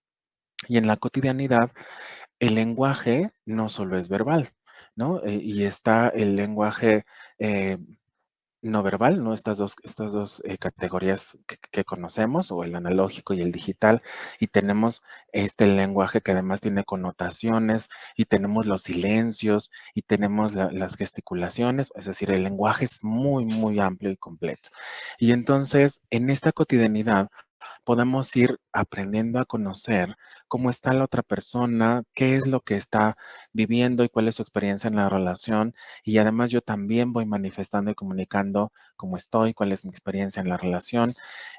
B: Y en la cotidianidad, el lenguaje no solo es verbal, ¿no? Y está el lenguaje eh, no verbal, ¿no? Estas dos categorías que conocemos, o el analógico y el digital, y tenemos este lenguaje que además tiene connotaciones, y tenemos los silencios, y tenemos las gesticulaciones, es decir, el lenguaje es muy, muy amplio y completo. Y entonces, en esta cotidianidad, podemos ir aprendiendo a conocer cómo está la otra persona, qué es lo que está viviendo y cuál es su experiencia en la relación. Y además yo también voy manifestando y comunicando cómo estoy, cuál es mi experiencia en la relación.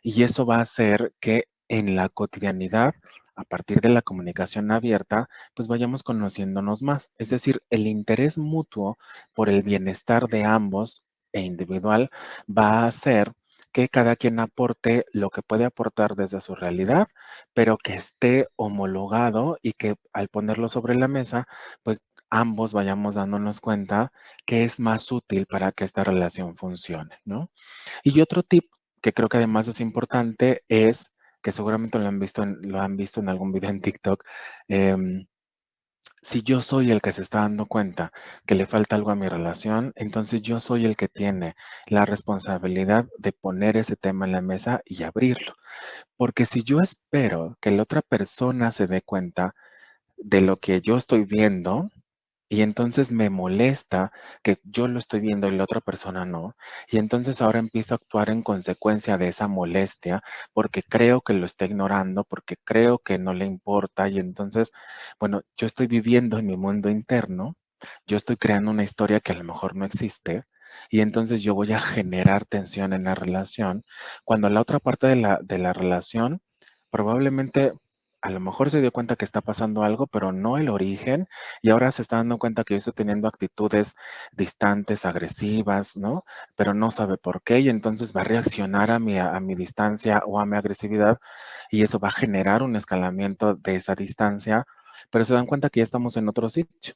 B: Y eso va a hacer que en la cotidianidad, a partir de la comunicación abierta, pues vayamos conociéndonos más. Es decir, el interés mutuo por el bienestar de ambos e individual va a hacer que cada quien aporte lo que puede aportar desde su realidad, pero que esté homologado y que al ponerlo sobre la mesa, pues ambos vayamos dándonos cuenta que es más útil para que esta relación funcione, ¿no? Y otro tip que creo que además es importante es, que seguramente lo han visto en algún video en TikTok, em, si yo soy el que se está dando cuenta que le falta algo a mi relación, entonces yo soy el que tiene la responsabilidad de poner ese tema en la mesa y abrirlo. Porque si yo espero que la otra persona se dé cuenta de lo que yo estoy viendo, y entonces me molesta que yo lo estoy viendo y la otra persona no. Y entonces ahora empiezo a actuar en consecuencia de esa molestia porque creo que lo está ignorando, porque creo que no le importa. Y entonces, bueno, yo estoy viviendo en mi mundo interno, yo estoy creando una historia que a lo mejor no existe. Y entonces yo voy a generar tensión en la relación, cuando la otra parte de la relación probablemente a lo mejor se dio cuenta que está pasando algo, pero no el origen, y ahora se está dando cuenta que yo estoy teniendo actitudes distantes, agresivas, ¿no? Pero no sabe por qué, y entonces va a reaccionar a mi distancia o a mi agresividad, y eso va a generar un escalamiento de esa distancia, pero se dan cuenta que ya estamos en otro sitio.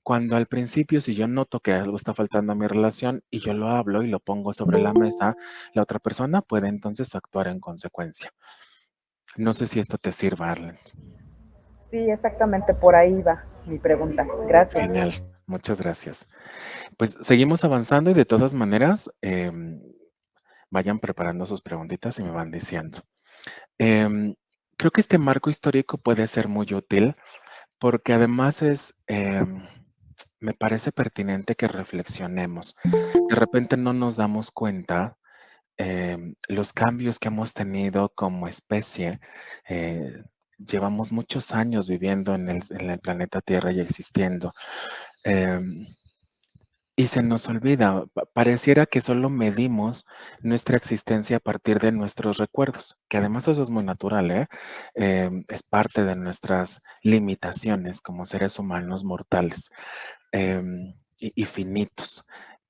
B: Cuando al principio, si yo noto que algo está faltando a mi relación y yo lo hablo y lo pongo sobre la mesa, la otra persona puede entonces actuar en consecuencia. No sé si esto te sirva, Arlen.
C: Sí, exactamente por ahí va mi pregunta. Gracias.
B: Genial, muchas gracias. Pues seguimos avanzando y de todas maneras, vayan preparando sus preguntitas y me van diciendo. Em, Creo que este marco histórico puede ser muy útil porque además me parece pertinente que reflexionemos. De repente no nos damos cuenta los cambios que hemos tenido como especie. eh, Llevamos muchos años viviendo en el planeta Tierra y existiendo. em, Y se nos olvida, pareciera que solo medimos nuestra existencia a partir de nuestros recuerdos, que además eso es muy natural, ¿eh? Es parte de nuestras limitaciones como seres humanos mortales y finitos.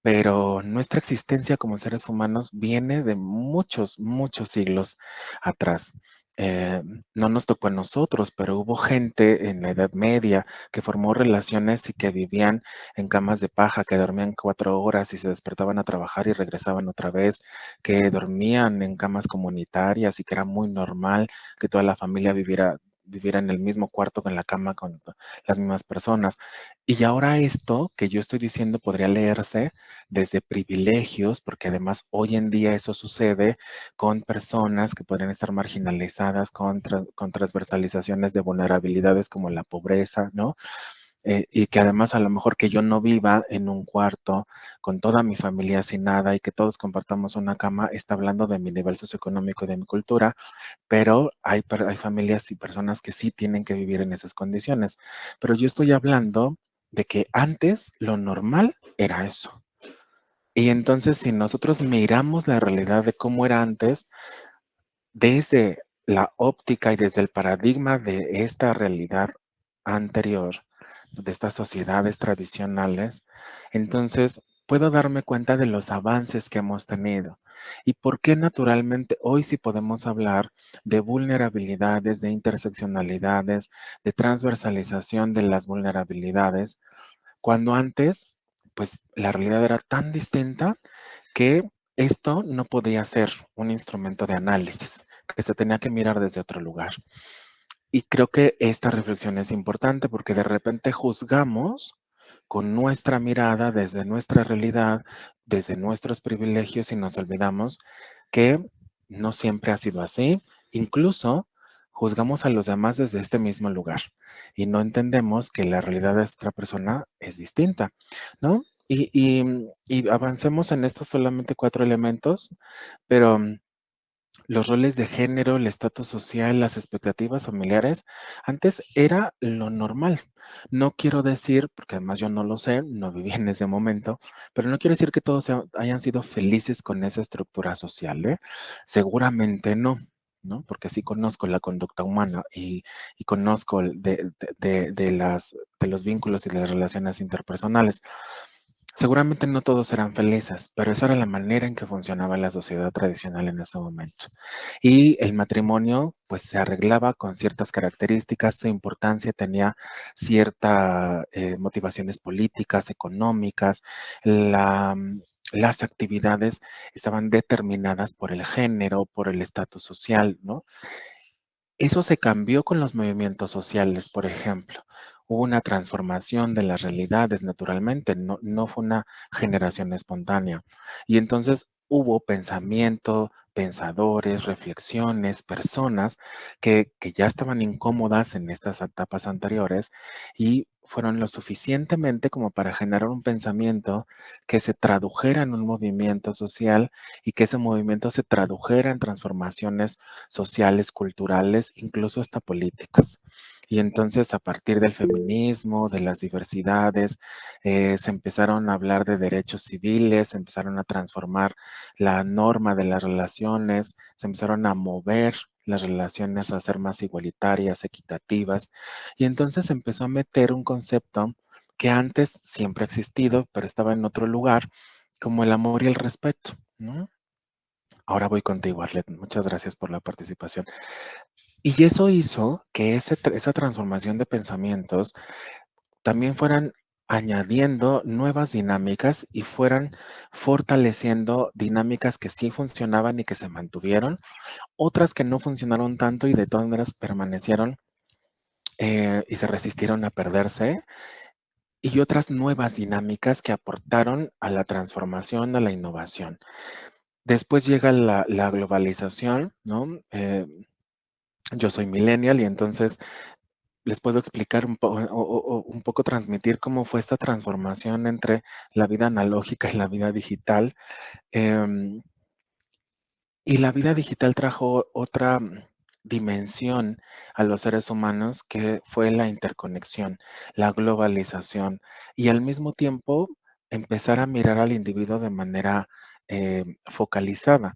B: pero nuestra existencia como seres humanos viene de muchos, muchos siglos atrás. Eh, no nos tocó a nosotros, pero hubo gente en la Edad Media que formó relaciones y que vivían en camas de paja, que dormían 4 horas y se despertaban a trabajar y regresaban otra vez, que dormían en camas comunitarias y que era muy normal que toda la familia viviera en el mismo cuarto con la cama con las mismas personas. Y ahora esto que yo estoy diciendo podría leerse desde privilegios, porque además hoy en día eso sucede con personas que podrían estar marginalizadas, con transversalizaciones de vulnerabilidades como la pobreza, ¿no? Y que además a lo mejor que yo no viva en un cuarto con toda mi familia sin nada y que todos compartamos una cama, está hablando de mi nivel socioeconómico y de mi cultura, pero hay familias y personas que sí tienen que vivir en esas condiciones. Pero yo estoy hablando de que antes lo normal era eso. Y entonces, si nosotros miramos la realidad de cómo era antes, desde la óptica y desde el paradigma de esta realidad anterior, de estas sociedades tradicionales, entonces puedo darme cuenta de los avances que hemos tenido y por qué naturalmente hoy sí podemos hablar de vulnerabilidades, de interseccionalidades, de transversalización de las vulnerabilidades, cuando antes, pues la realidad era tan distinta que esto no podía ser un instrumento de análisis, que se tenía que mirar desde otro lugar. Y creo que esta reflexión es importante porque de repente juzgamos con nuestra mirada, desde nuestra realidad, desde nuestros privilegios y nos olvidamos que no siempre ha sido así. Incluso juzgamos a los demás desde este mismo lugar y no entendemos que la realidad de otra persona es distinta, ¿no? Y avancemos en estos solamente 4 elementos, pero los roles de género, el estatus social, las expectativas familiares, antes era lo normal. No quiero decir, porque además yo no lo sé, no viví en ese momento, pero no quiero decir que todos hayan sido felices con esa estructura social, ¿eh? Seguramente no, ¿no? Porque sí conozco la conducta humana y conozco de los vínculos y de las relaciones interpersonales. Seguramente no todos eran felices, pero esa era la manera en que funcionaba la sociedad tradicional en ese momento. Y el matrimonio, pues se arreglaba con ciertas características, su importancia tenía ciertas motivaciones políticas, económicas, las actividades estaban determinadas por el género, por el estatus social, ¿no? Eso se cambió con los movimientos sociales, por ejemplo. Hubo una transformación de las realidades, naturalmente, no fue una generación espontánea. Y entonces hubo pensamiento, pensadores, reflexiones, personas que ya estaban incómodas en estas etapas anteriores y fueron lo suficientemente como para generar un pensamiento que se tradujera en un movimiento social y que ese movimiento se tradujera en transformaciones sociales, culturales, incluso hasta políticas. Y entonces a partir del feminismo, de las diversidades, se empezaron a hablar de derechos civiles, se empezaron a transformar la norma de las relaciones, se empezaron a mover las relaciones a ser más igualitarias, equitativas, y entonces se empezó a meter un concepto que antes siempre ha existido, pero estaba en otro lugar, como el amor y el respeto, ¿no? Ahora voy contigo, Arlet. Muchas gracias por la participación. Y eso hizo que esa transformación de pensamientos también fueran añadiendo nuevas dinámicas y fueran fortaleciendo dinámicas que sí funcionaban y que se mantuvieron, otras que no funcionaron tanto y de todas maneras permanecieron y se resistieron a perderse, y otras nuevas dinámicas que aportaron a la transformación, a la innovación. Después llega la globalización, ¿no? Yo soy millennial y entonces les puedo explicar o un poco transmitir cómo fue esta transformación entre la vida analógica y la vida digital. Em, y la vida digital trajo otra dimensión a los seres humanos que fue la interconexión, la globalización y al mismo tiempo empezar a mirar al individuo de manera focalizada.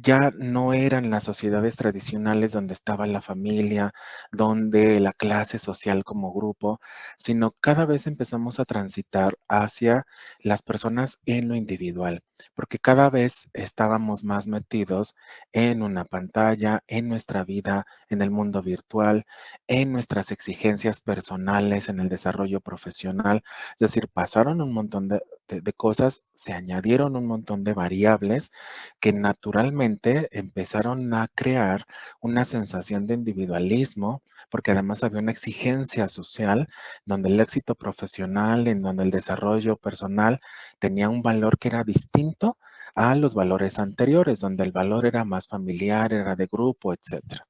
B: ya no eran las sociedades tradicionales donde estaba la familia, donde la clase social como grupo, sino cada vez empezamos a transitar hacia las personas en lo individual, porque cada vez estábamos más metidos en una pantalla, en nuestra vida, en el mundo virtual, en nuestras exigencias personales, en el desarrollo profesional. Es decir, pasaron un montón de cosas, se añadieron un montón de variables que naturalmente empezaron a crear una sensación de individualismo, porque además había una exigencia social donde el éxito profesional, en donde el desarrollo personal tenía un valor que era distinto a los valores anteriores, donde el valor era más familiar, era de grupo, etcétera.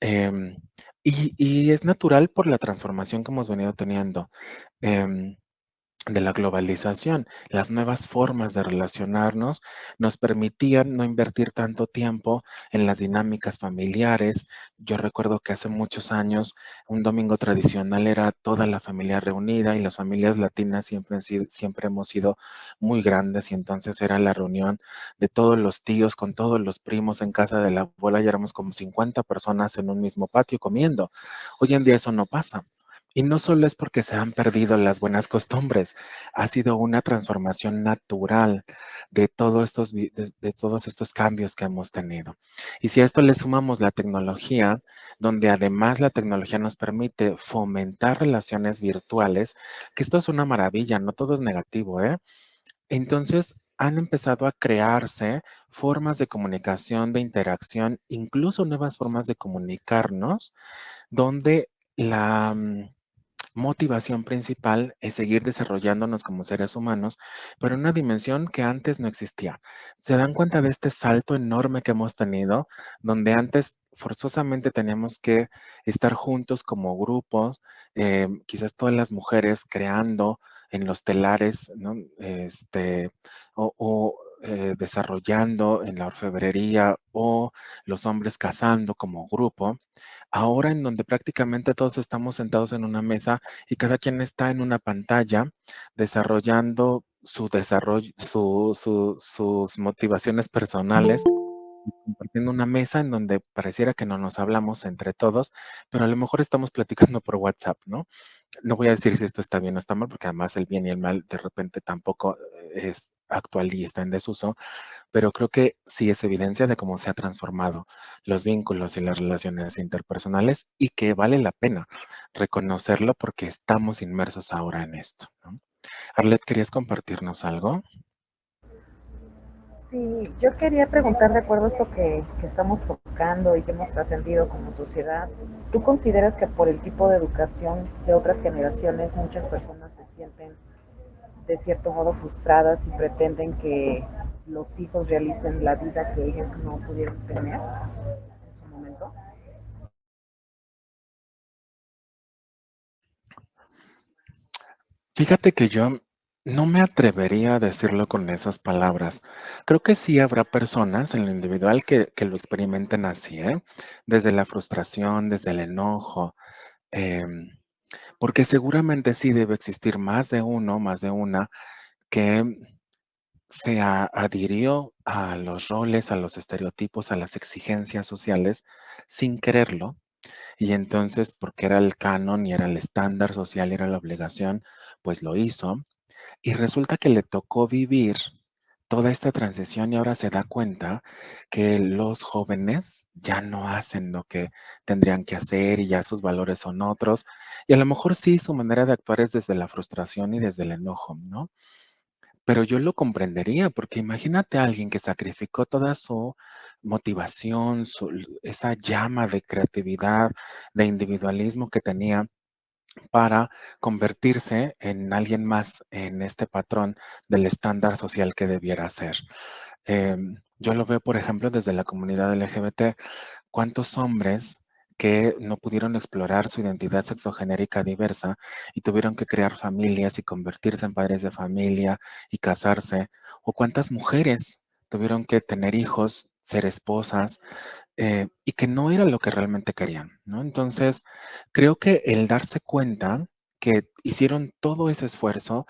B: Em, y es natural por la transformación que hemos venido teniendo. em, de la globalización. Las nuevas formas de relacionarnos nos permitían no invertir tanto tiempo en las dinámicas familiares. Yo recuerdo que hace muchos años un domingo tradicional era toda la familia reunida y las familias latinas siempre hemos sido muy grandes y entonces era la reunión de todos los tíos con todos los primos en casa de la abuela y éramos como 50 personas en un mismo patio comiendo. Hoy en día eso no pasa. Y no solo es porque se han perdido las buenas costumbres, ha sido una transformación natural de de todos estos cambios que hemos tenido. Y si a esto le sumamos la tecnología, donde además la tecnología nos permite fomentar relaciones virtuales, que esto es una maravilla, no todo es negativo, ¿eh? Entonces han empezado a crearse formas de comunicación, de interacción, incluso nuevas formas de comunicarnos, donde la motivación principal es seguir desarrollándonos como seres humanos, pero en una dimensión que antes no existía. ¿Se dan cuenta de este salto enorme que hemos tenido, donde antes forzosamente teníamos que estar juntos como grupos, quizás todas las mujeres creando en los telares, ¿no? Desarrollando en la orfebrería o los hombres cazando como grupo? Ahora en donde prácticamente todos estamos sentados en una mesa y cada quien está en una pantalla desarrollando su desarrollo, sus motivaciones personales, y compartiendo una mesa en donde pareciera que no nos hablamos entre todos, pero a lo mejor estamos platicando por WhatsApp, ¿no? No voy a decir si esto está bien o está mal, porque además el bien y el mal de repente tampoco es actual y está en desuso, pero creo que sí es evidencia de cómo se ha transformado los vínculos y las relaciones interpersonales y que vale la pena reconocerlo porque estamos inmersos ahora en esto, ¿no? Arlet, ¿querías compartirnos algo?
C: Sí, yo quería preguntar, de acuerdo a esto que estamos tocando y que hemos trascendido como sociedad, ¿tú consideras que por el tipo de educación de otras generaciones muchas personas se sienten de cierto modo frustradas y pretenden que los hijos realicen la vida que ellos no pudieron tener en su momento?
B: Fíjate que yo no me atrevería a decirlo con esas palabras. Creo que sí habrá personas en lo individual que lo experimenten así, ¿eh? Desde la frustración, desde el enojo, em, porque seguramente sí debe existir más de uno, más de una, que adhirió a los roles, a los estereotipos, a las exigencias sociales sin quererlo. Y entonces, porque era el canon y era el estándar social y era la obligación, pues lo hizo. Y resulta que le tocó vivir toda esta transición y ahora se da cuenta que los jóvenes ya no hacen lo que tendrían que hacer y ya sus valores son otros. Y a lo mejor sí, su manera de actuar es desde la frustración y desde el enojo, ¿no? Pero yo lo comprendería, porque imagínate a alguien que sacrificó toda su motivación, esa llama de creatividad, de individualismo que tenía para convertirse en alguien más en este patrón del estándar social que debiera ser. Yo lo veo, por ejemplo, desde la comunidad LGBT. ¿Cuántos hombres que no pudieron explorar su identidad sexogenérica diversa y tuvieron que crear familias y convertirse en padres de familia y casarse? ¿O cuántas mujeres tuvieron que tener hijos, ser esposas, y que no era lo que realmente querían, ¿no? Entonces, creo que el darse cuenta que hicieron todo ese esfuerzo,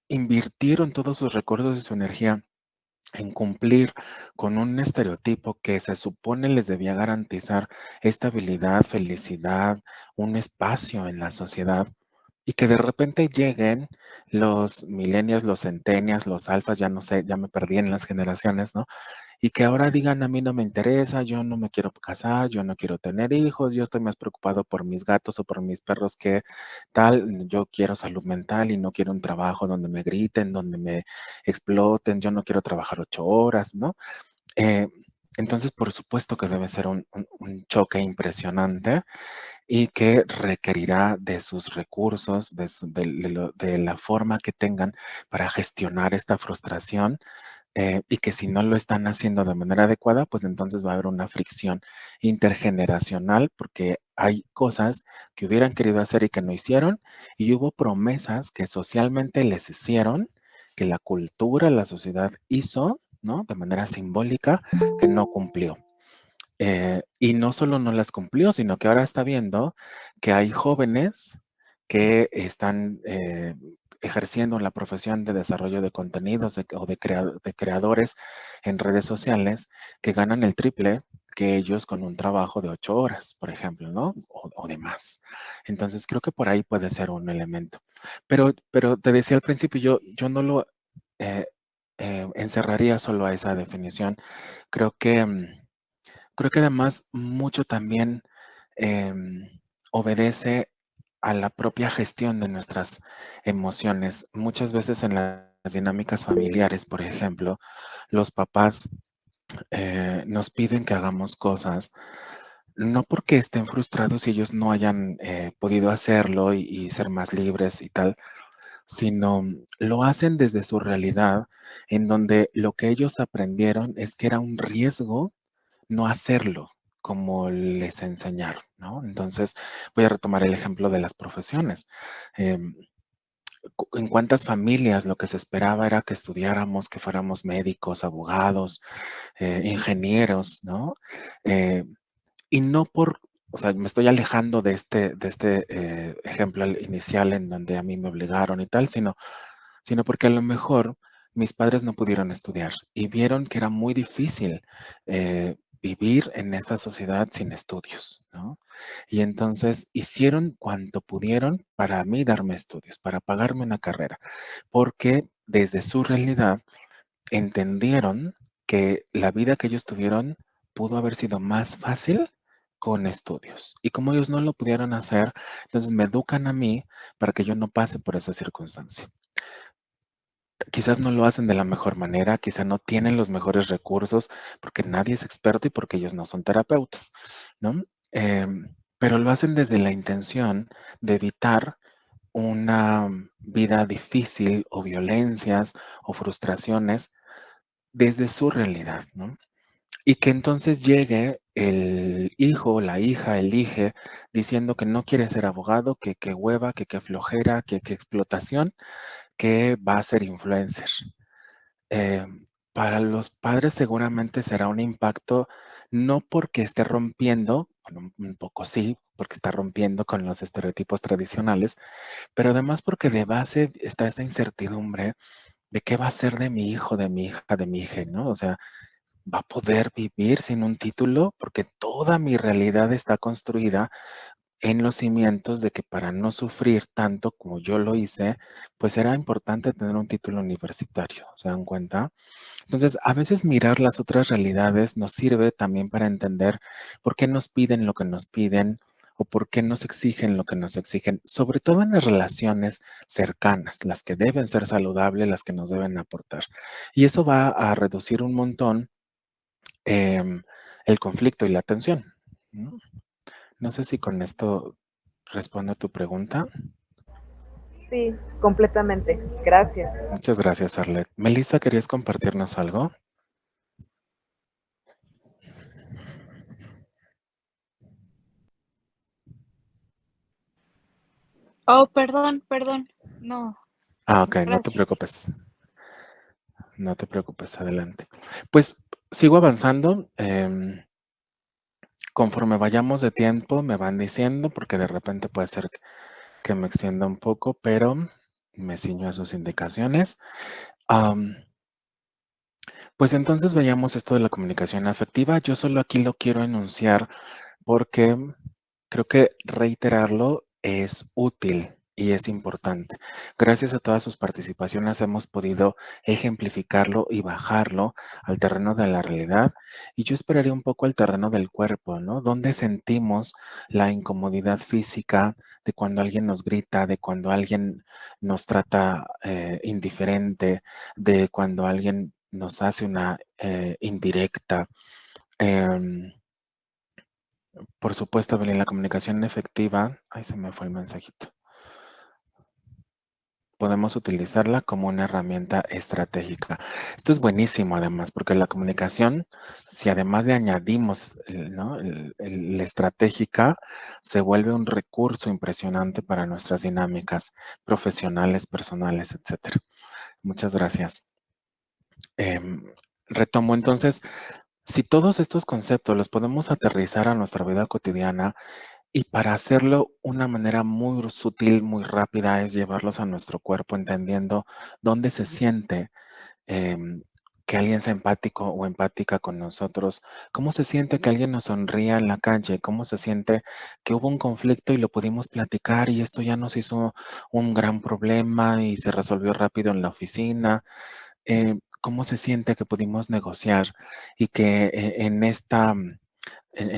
B: invirtieron todos sus recursos y su energía en cumplir con un estereotipo que se supone les debía garantizar estabilidad, felicidad, un espacio en la sociedad, y que de repente lleguen los millennials, los centennials, los alfas, ya no sé, ya me perdí en las generaciones, ¿no? Y que ahora digan, a mí no me interesa, yo no me quiero casar, yo no quiero tener hijos, yo estoy más preocupado por mis gatos o por mis perros que tal, yo quiero salud mental y no quiero un trabajo donde me griten, donde me exploten, yo no quiero trabajar 8 horas, ¿no? Eh, entonces, por supuesto que debe ser un choque impresionante y que requerirá de sus recursos, de la forma que tengan para gestionar esta frustración, y que si no lo están haciendo de manera adecuada, pues entonces va a haber una fricción intergeneracional porque hay cosas que hubieran querido hacer y que no hicieron, y hubo promesas que socialmente les hicieron, que la cultura, la sociedad hizo, ¿no? De manera simbólica, que no cumplió. Y no solo no las cumplió, sino que ahora está viendo que hay jóvenes que están ejerciendo la profesión de desarrollo de contenidos o de creadores en redes sociales que ganan el triple que ellos con un trabajo de 8 horas, por ejemplo, ¿no? O de más. Entonces creo que por ahí puede ser un elemento. Pero te decía al principio, yo no lo eh, encerraría solo a esa definición. Creo que... Creo que además mucho también obedece a la propia gestión de nuestras emociones. Muchas veces en las dinámicas familiares, por ejemplo, los papás nos piden que hagamos cosas, no porque estén frustrados y ellos no hayan podido hacerlo y ser más libres y tal, sino lo hacen desde su realidad, en donde lo que ellos aprendieron es que era un riesgo no hacerlo como les enseñaron, ¿no? Entonces, voy a retomar el ejemplo de las profesiones. Em, ¿En cuántas familias lo que se esperaba era que estudiáramos, que fuéramos médicos, abogados, ingenieros, ¿no? Eh, y no por, o sea, me estoy alejando de este ejemplo inicial en donde a mí me obligaron y tal, sino porque a lo mejor mis padres no pudieron estudiar y vieron que era muy difícil vivir en esta sociedad sin estudios, ¿no? Y entonces hicieron cuanto pudieron para mí darme estudios, para pagarme una carrera, porque desde su realidad entendieron que la vida que ellos tuvieron pudo haber sido más fácil con estudios. Y como ellos no lo pudieron hacer, entonces me educan a mí para que yo no pase por esa circunstancia. Quizás no lo hacen de la mejor manera, quizá no tienen los mejores recursos, porque nadie es experto y porque ellos no son terapeutas, ¿no? Pero lo hacen desde la intención de evitar una vida difícil o violencias o frustraciones desde su realidad, ¿no? Y que entonces llegue el hijo, la hija, elige diciendo que no quiere ser abogado, que hueva, que flojera, que explotación, que va a ser influencer. Eh, para los padres seguramente será un impacto, no porque esté rompiendo, bueno, un poco sí, porque está rompiendo con los estereotipos tradicionales, pero además porque de base está esta incertidumbre de qué va a ser de mi hijo, de mi hija, de mi hija, ¿no? O sea, ¿va a poder vivir sin un título? Porque toda mi realidad está construida en los cimientos de que para no sufrir tanto como yo lo hice, pues era importante tener un título universitario, ¿se dan cuenta? Entonces, a veces mirar las otras realidades nos sirve también para entender por qué nos piden lo que nos piden o por qué nos exigen lo que nos exigen, sobre todo en las relaciones cercanas, las que deben ser saludables, las que nos deben aportar. Y eso va a reducir un montón em, el conflicto y la tensión, ¿no? No sé si con esto respondo a tu pregunta.
C: Sí, completamente. Gracias.
B: Muchas gracias, Arlet. Melissa, ¿querías compartirnos algo?
F: Oh, perdón, perdón. No,
B: Ah, ok, no te
F: gracias.
B: preocupes. No te preocupes, adelante. Pues sigo avanzando. Conforme vayamos de tiempo, me van diciendo, porque de repente puede ser que me extienda un poco, pero me ciño a sus indicaciones. Am, Pues entonces veíamos esto de la comunicación afectiva. Yo solo aquí lo quiero enunciar porque creo que reiterarlo es útil y es importante. Gracias a todas sus participaciones hemos podido ejemplificarlo y bajarlo al terreno de la realidad. Y yo esperaría un poco al terreno del cuerpo, ¿no? Donde sentimos la incomodidad física de cuando alguien nos grita, de cuando alguien nos trata indiferente, de cuando alguien nos hace una indirecta. Em, por supuesto, Belén, la comunicación efectiva, ay, se me fue el mensajito. Podemos utilizarla como una herramienta estratégica. Esto es buenísimo además, porque la comunicación, si además le añadimos, ¿no? La estratégica, se vuelve un recurso impresionante para nuestras dinámicas profesionales, personales, etcétera. Muchas gracias. Em, Retomo entonces, si todos estos conceptos los podemos aterrizar a nuestra vida cotidiana y para hacerlo una manera muy sutil, muy rápida, es llevarlos a nuestro cuerpo, entendiendo dónde se siente em, que alguien sea empático o empática con nosotros, cómo se siente que alguien nos sonría en la calle, cómo se siente que hubo un conflicto y lo pudimos platicar y esto ya nos hizo un gran problema y se resolvió rápido en la oficina, cómo se siente que pudimos negociar y que en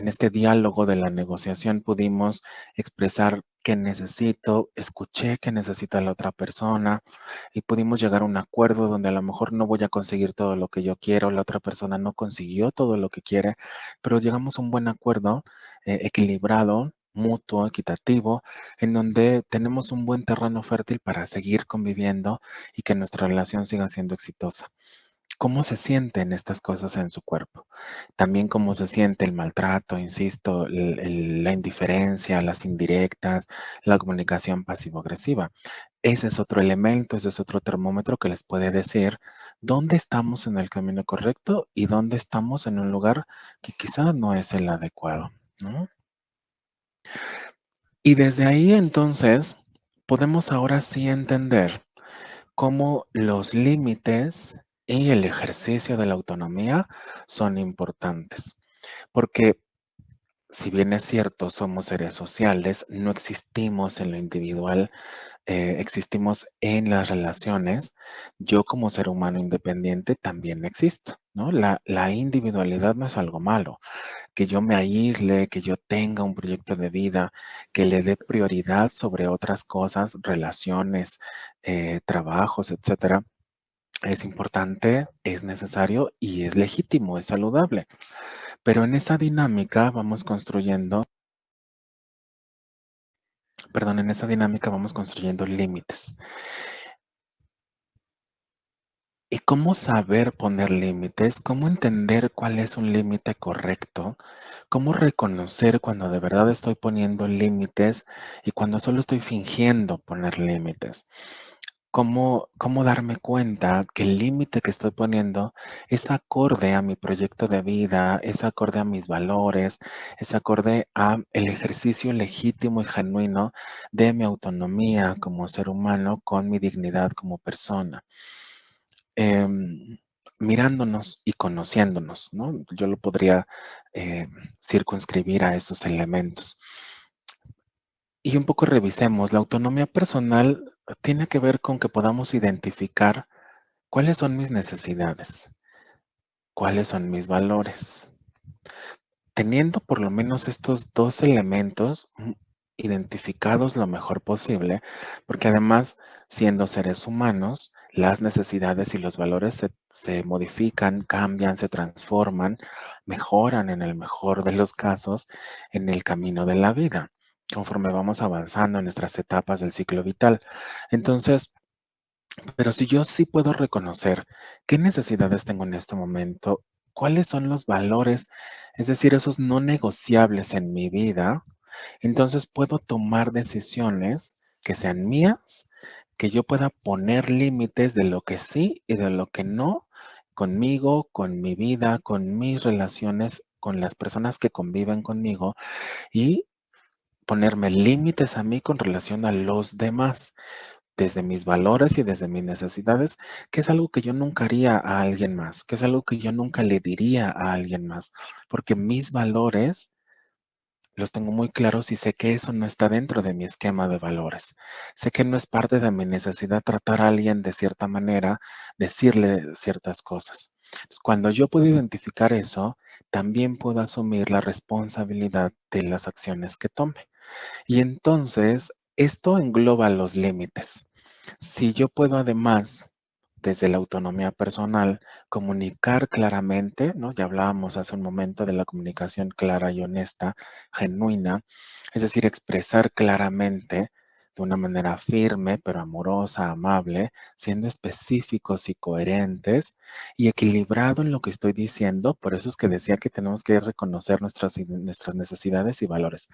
B: este diálogo de la negociación pudimos expresar qué necesito, escuché qué necesita la otra persona y pudimos llegar a un acuerdo donde a lo mejor no voy a conseguir todo lo que yo quiero, la otra persona no consiguió todo lo que quiere, pero llegamos a un buen acuerdo equilibrado, mutuo, equitativo, en donde tenemos un buen terreno fértil para seguir conviviendo y que nuestra relación siga siendo exitosa. ¿Cómo se sienten estas cosas en su cuerpo? También cómo se siente el maltrato, insisto, la indiferencia, las indirectas, la comunicación pasivo-agresiva. Ese es otro elemento, ese es otro termómetro que les puede decir dónde estamos en el camino correcto y dónde estamos en un lugar que quizás no es el adecuado, ¿no? Y desde ahí entonces podemos ahora sí entender cómo los límites y el ejercicio de la autonomía son importantes. Porque si bien es cierto, somos seres sociales, no existimos en lo individual, existimos en las relaciones. Yo como ser humano independiente también existo, ¿no? La individualidad no es algo malo. Que yo me aísle, que yo tenga un proyecto de vida, que le dé prioridad sobre otras cosas, relaciones, trabajos, etcétera, es importante, es necesario y es legítimo, es saludable. Pero en esa dinámica vamos construyendo, perdón, en esa dinámica vamos construyendo límites. ¿Y cómo saber poner límites? ¿Cómo entender cuál es un límite correcto? ¿Cómo reconocer cuando de verdad estoy poniendo límites y cuando solo estoy fingiendo poner límites? ¿Cómo darme cuenta que el límite que estoy poniendo es acorde a mi proyecto de vida, es acorde a mis valores, es acorde a el ejercicio legítimo y genuino de mi autonomía como ser humano con mi dignidad como persona? Mirándonos y conociéndonos, ¿no? Yo lo podría circunscribir a esos elementos. Y un poco revisemos, la autonomía personal tiene que ver con que podamos identificar cuáles son mis necesidades, cuáles son mis valores. Teniendo por lo menos estos dos elementos identificados lo mejor posible, porque además, siendo seres humanos, las necesidades y los valores se modifican, cambian, se transforman, mejoran en el mejor de los casos en el camino de la vida, conforme vamos avanzando en nuestras etapas del ciclo vital. Entonces, pero si yo sí puedo reconocer qué necesidades tengo en este momento, cuáles son los valores, es decir, esos no negociables en mi vida, entonces puedo tomar decisiones que sean mías, que yo pueda poner límites de lo que sí y de lo que no, conmigo, con mi vida, con mis relaciones, con las personas que conviven conmigo y ponerme límites a mí con relación a los demás. desde mis valores y desde mis necesidades, que es algo que yo nunca haría a alguien más, que es algo que yo nunca le diría a alguien más, porque mis valores los tengo muy claros y sé que eso no está dentro de mi esquema de valores. Sé que no es parte de mi necesidad tratar a alguien de cierta manera, decirle ciertas cosas. Entonces, cuando yo puedo identificar eso, también puedo asumir la responsabilidad de las acciones que tome. Y entonces, esto engloba los límites. Si yo puedo además, desde la autonomía personal, comunicar claramente, ¿no? Ya hablábamos hace un momento de la comunicación clara y honesta, genuina, es decir, expresar claramente de una manera firme, pero amorosa, amable, siendo específicos y coherentes y equilibrado en lo que estoy diciendo. Por eso es que decía que tenemos que reconocer nuestras necesidades y valores.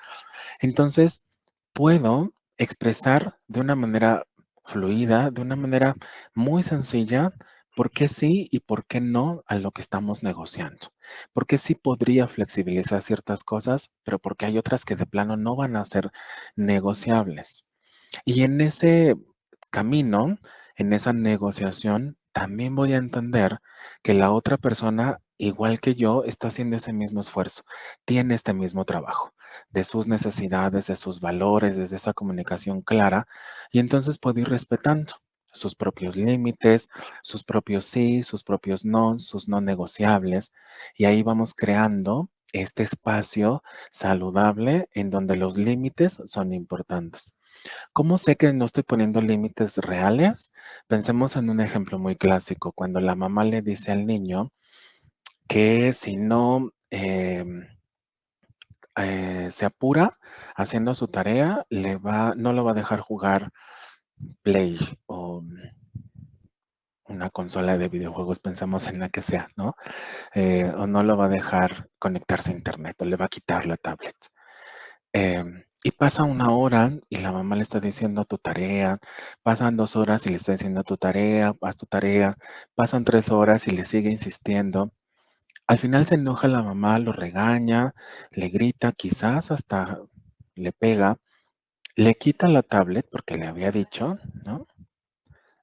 B: Entonces, puedo expresar de una manera fluida, de una manera muy sencilla, por qué sí y por qué no a lo que estamos negociando. Porque sí podría flexibilizar ciertas cosas, pero porque hay otras que de plano no van a ser negociables. Y en ese camino, en esa negociación, también voy a entender que la otra persona, igual que yo, está haciendo ese mismo esfuerzo, tiene este mismo trabajo de sus necesidades, de sus valores, desde esa comunicación clara, y entonces puedo ir respetando sus propios límites, sus propios sí, sus propios no, sus no negociables, y ahí vamos creando este espacio saludable en donde los límites son importantes. ¿Cómo sé que no estoy poniendo límites reales? Pensemos en un ejemplo muy clásico, cuando la mamá le dice al niño que si no se apura haciendo su tarea, no lo va a dejar jugar Play o una consola de videojuegos, pensemos en la que sea, ¿no? O no lo va a dejar conectarse a internet o le va a quitar la tablet. Y pasa una hora y la mamá le está diciendo tu tarea, pasan 2 horas y le está diciendo tu tarea, haz tu tarea, pasan 3 horas y le sigue insistiendo. Al final se enoja la mamá, lo regaña, le grita, quizás hasta le pega, le quita la tablet porque le había dicho, ¿no?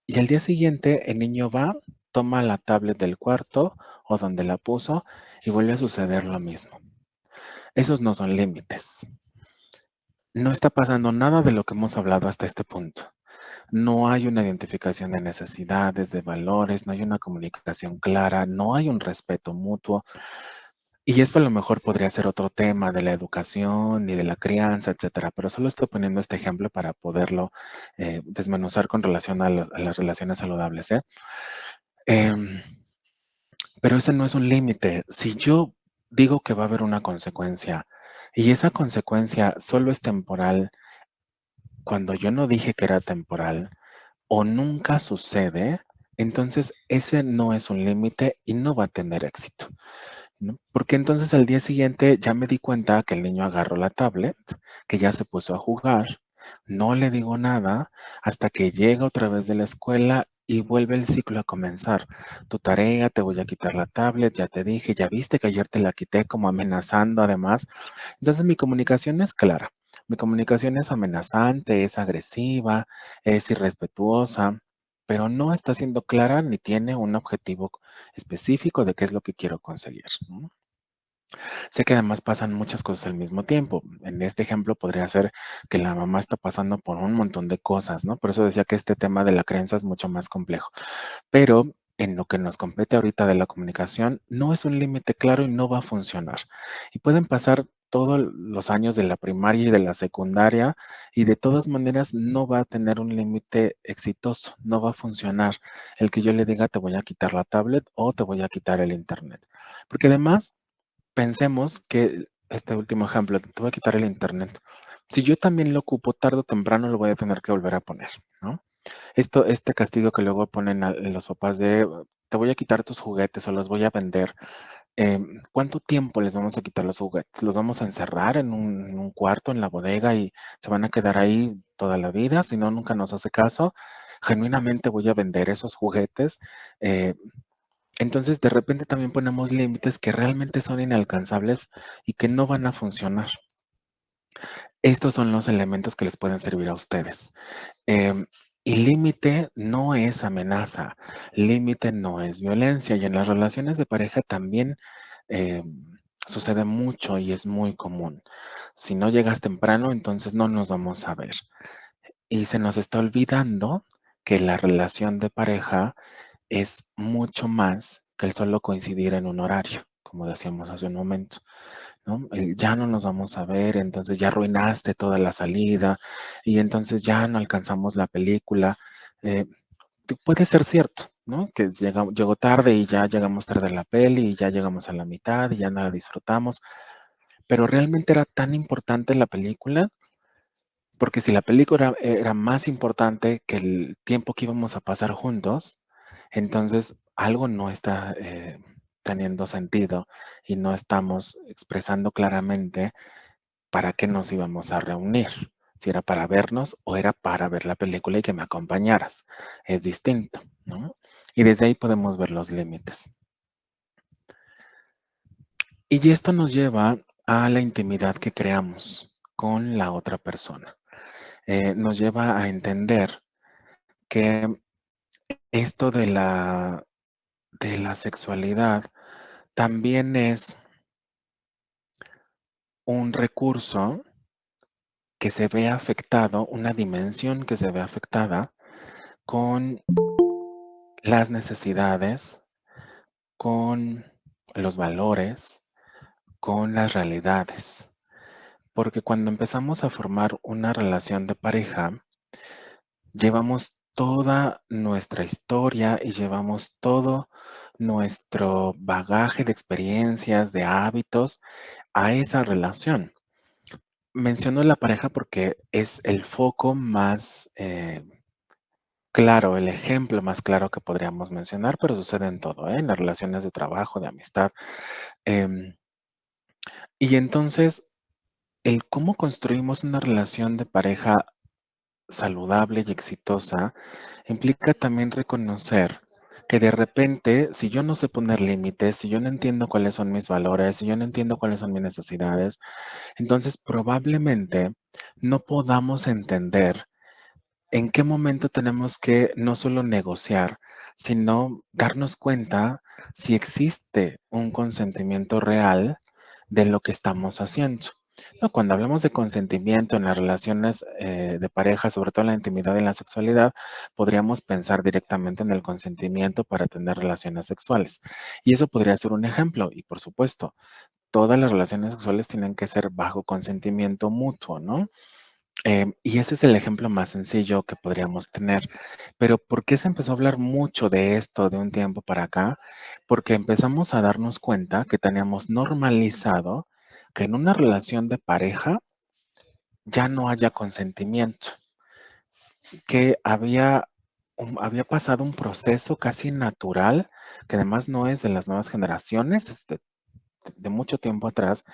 B: Y al día siguiente el niño va, toma la tablet del cuarto o donde la puso y vuelve a suceder lo mismo. Esos no son límites. No está pasando nada de lo que hemos hablado hasta este punto. No hay una identificación de necesidades, de valores, no hay una comunicación clara, no hay un respeto mutuo. Y esto a lo mejor podría ser otro tema de la educación y de la crianza, etcétera, pero solo estoy poniendo este ejemplo para poderlo desmenuzar con relación a las relaciones saludables, ¿eh? Em, pero ese no es un límite. Si yo digo que va a haber una consecuencia y esa consecuencia solo es temporal, cuando yo no dije que era temporal o nunca sucede, entonces ese no es un límite y no va a tener éxito, ¿no? Porque entonces al día siguiente ya me di cuenta que el niño agarró la tablet, que ya se puso a jugar, no le digo nada hasta que llega otra vez de la escuela y vuelve el ciclo a comenzar. Tu tarea, te voy a quitar la tablet, ya te dije, ya viste que ayer te la quité como amenazando además. Entonces mi comunicación es clara. Mi comunicación es amenazante, es agresiva, es irrespetuosa, pero no está siendo clara ni tiene un objetivo específico de qué es lo que quiero conseguir, ¿no? Sé que además pasan muchas cosas al mismo tiempo. En este ejemplo podría ser que la mamá está pasando por un montón de cosas, ¿no? Por eso decía que este tema de la creencia es mucho más complejo. Pero en lo que nos compete ahorita de la comunicación, no es un límite claro y no va a funcionar. Y pueden pasar todos los años de la primaria y de la secundaria y de todas maneras no va a tener un límite exitoso, no va a funcionar el que yo le diga te voy a quitar la tablet o te voy a quitar el internet. Porque además pensemos que este último ejemplo, te voy a quitar el internet. Si yo también lo ocupo tarde o temprano, lo voy a tener que volver a poner, ¿no? Este castigo que luego ponen a los papás de te voy a quitar tus juguetes o los voy a vender. ¿Cuánto tiempo les vamos a quitar los juguetes? ¿Los vamos a encerrar en un cuarto, en la bodega y se van a quedar ahí toda la vida? Si no, nunca nos hace caso. Genuinamente voy a vender esos juguetes. Eh, entonces, de repente también ponemos límites que realmente son inalcanzables y que no van a funcionar. Estos son los elementos que les pueden servir a ustedes. Em, Y límite no es amenaza, límite no es violencia. Y en las relaciones de pareja también eh, sucede mucho y es muy común. Si no llegas temprano, entonces no nos vamos a ver. Y se nos está olvidando que la relación de pareja es mucho más que el solo coincidir en un horario, como decíamos hace un momento, ¿no? Ya no nos vamos a ver, entonces ya arruinaste toda la salida y entonces ya no alcanzamos la película. Eh, Puede ser cierto, ¿no? Que llegó tarde y ya llegamos tarde a la peli y ya llegamos a la mitad y ya no la disfrutamos, pero realmente era tan importante la película, porque si la película era más importante que el tiempo que íbamos a pasar juntos, entonces algo no está teniendo sentido y no estamos expresando claramente para qué nos íbamos a reunir. Si era para vernos o era para ver la película y que me acompañaras. Es distinto, ¿no? Y desde ahí podemos ver los límites. Y esto nos lleva a la intimidad que creamos con la otra persona. Nos lleva a entender que esto de la sexualidad también es un recurso que se ve afectado, una dimensión que se ve afectada con las necesidades, con los valores, con las realidades. Porque cuando empezamos a formar una relación de pareja, llevamos toda nuestra historia y llevamos todo nuestro bagaje de experiencias, de hábitos a esa relación. Menciono la pareja porque es el foco más claro, el ejemplo más claro que podríamos mencionar, pero sucede en todo, ¿eh? En las relaciones de trabajo, de amistad. em, y entonces, el cómo construimos una relación de pareja saludable y exitosa implica también reconocer que de repente, si yo no sé poner límites, si yo no entiendo cuáles son mis valores, si yo no entiendo cuáles son mis necesidades, entonces probablemente no podamos entender en qué momento tenemos que no solo negociar, sino darnos cuenta si existe un consentimiento real de lo que estamos haciendo. No, cuando hablamos de consentimiento en las relaciones de pareja, sobre todo en la intimidad y en la sexualidad, podríamos pensar directamente en el consentimiento para tener relaciones sexuales. Y eso podría ser un ejemplo. Y por supuesto, todas las relaciones sexuales tienen que ser bajo consentimiento mutuo, ¿no? Y ese es el ejemplo más sencillo que podríamos tener. Pero ¿por qué se empezó a hablar mucho de esto de un tiempo para acá? Porque empezamos a darnos cuenta que teníamos normalizado que en una relación de pareja ya no haya consentimiento, que había pasado un proceso casi natural, que además no es de las nuevas generaciones, es de mucho tiempo atrás,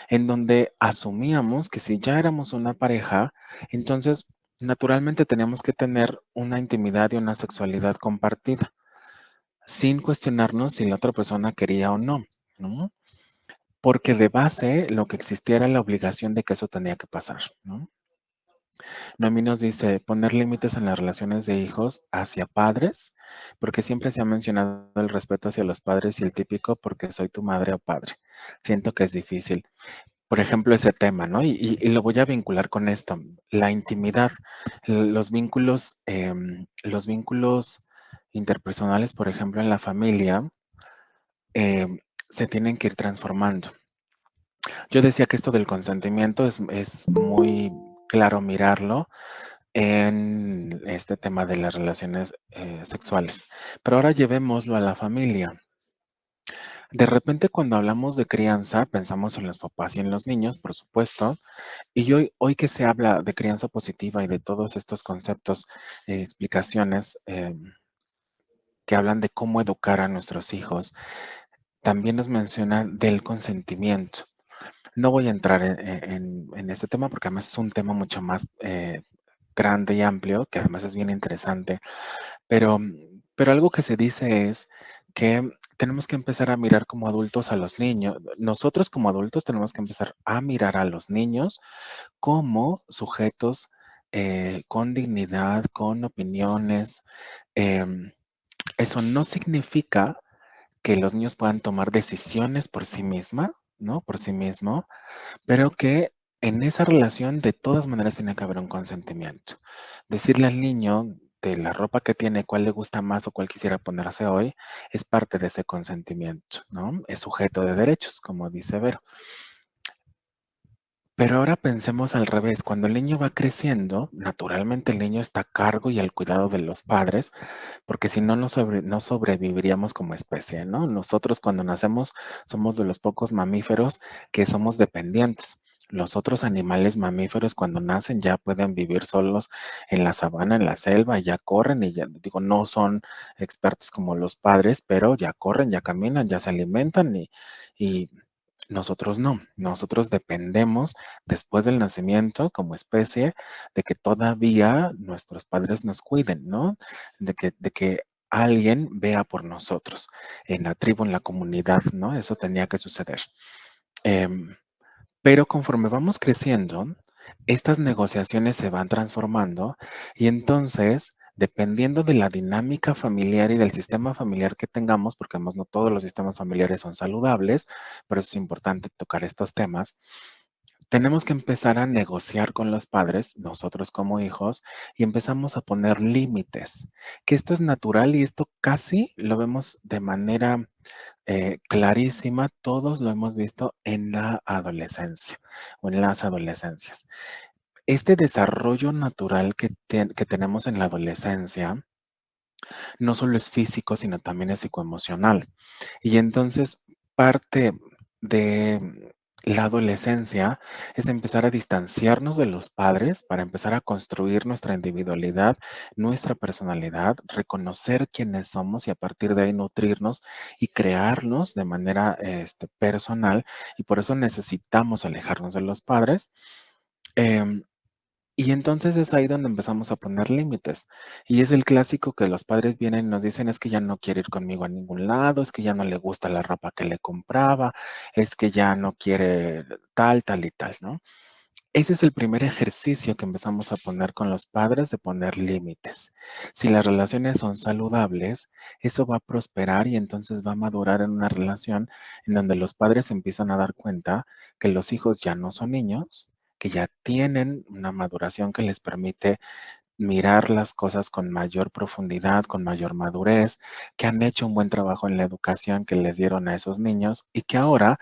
B: en donde asumíamos que si ya éramos una pareja, entonces naturalmente teníamos que tener una intimidad y una sexualidad compartida, sin cuestionarnos si la otra persona quería o no, ¿no? Porque de base lo que existía era la obligación de que eso tenía que pasar, ¿no? Noemí nos dice, poner límites en las relaciones de hijos hacia padres, porque siempre se ha mencionado el respeto hacia los padres y el típico porque soy tu madre o padre. Siento que es difícil. Por ejemplo, ese tema, ¿no? Y lo voy a vincular con esto, la intimidad, los vínculos interpersonales, por ejemplo, en la familia, se tienen que ir transformando. Yo decía que esto del consentimiento es muy claro mirarlo en este tema de las relaciones sexuales, pero ahora llevémoslo a la familia. De repente, cuando hablamos de crianza, pensamos en los papás y en los niños, por supuesto, y hoy que se habla de crianza positiva y de todos estos conceptos, explicaciones que hablan de cómo educar a nuestros hijos, también nos mencionan del consentimiento. No voy a entrar en este tema porque además es un tema mucho más grande y amplio, que además es bien interesante, pero algo que se dice es que tenemos que empezar a mirar como adultos a los niños. Nosotros como adultos tenemos que empezar a mirar a los niños como sujetos con dignidad, con opiniones. Eso no significa que los niños puedan tomar decisiones por sí misma, ¿no? Por sí mismo, pero que en esa relación de todas maneras tiene que haber un consentimiento. Decirle al niño de la ropa que tiene, cuál le gusta más o cuál quisiera ponerse hoy, es parte de ese consentimiento, ¿no? Es sujeto de derechos, como dice Vero. Pero ahora pensemos al revés, cuando el niño va creciendo, naturalmente el niño está a cargo y al cuidado de los padres, porque si no, no sobreviviríamos como especie, ¿no? Nosotros cuando nacemos somos de los pocos mamíferos que somos dependientes. Los otros animales mamíferos cuando nacen ya pueden vivir solos en la sabana, en la selva, ya corren y ya, digo, no son expertos como los padres, pero ya corren, ya caminan, ya se alimentan y nosotros no. Nosotros dependemos después del nacimiento como especie de que todavía nuestros padres nos cuiden, ¿no? De que alguien vea por nosotros en la tribu, en la comunidad, ¿no? Eso tenía que suceder. Em, pero conforme vamos creciendo, estas negociaciones se van transformando y entonces, dependiendo de la dinámica familiar y del sistema familiar que tengamos, porque además no todos los sistemas familiares son saludables, pero es importante tocar estos temas, tenemos que empezar a negociar con los padres, nosotros como hijos, y empezamos a poner límites, que esto es natural y esto casi lo vemos de manera clarísima, todos lo hemos visto en la adolescencia o en las adolescencias. Este desarrollo natural que tenemos en la adolescencia no solo es físico, sino también es psicoemocional. Y entonces parte de la adolescencia es empezar a distanciarnos de los padres para empezar a construir nuestra individualidad, nuestra personalidad, reconocer quiénes somos y a partir de ahí nutrirnos y crearnos de manera personal. Y por eso necesitamos alejarnos de los padres. Em, y entonces es ahí donde empezamos a poner límites. Y es el clásico que los padres vienen y nos dicen, es que ya no quiere ir conmigo a ningún lado, es que ya no le gusta la ropa que le compraba, es que ya no quiere tal, tal y tal, ¿no? Ese es el primer ejercicio que empezamos a poner con los padres de poner límites. Si las relaciones son saludables, eso va a prosperar y entonces va a madurar en una relación en donde los padres empiezan a dar cuenta que los hijos ya no son niños, que ya tienen una maduración que les permite mirar las cosas con mayor profundidad, con mayor madurez, que han hecho un buen trabajo en la educación que les dieron a esos niños y que ahora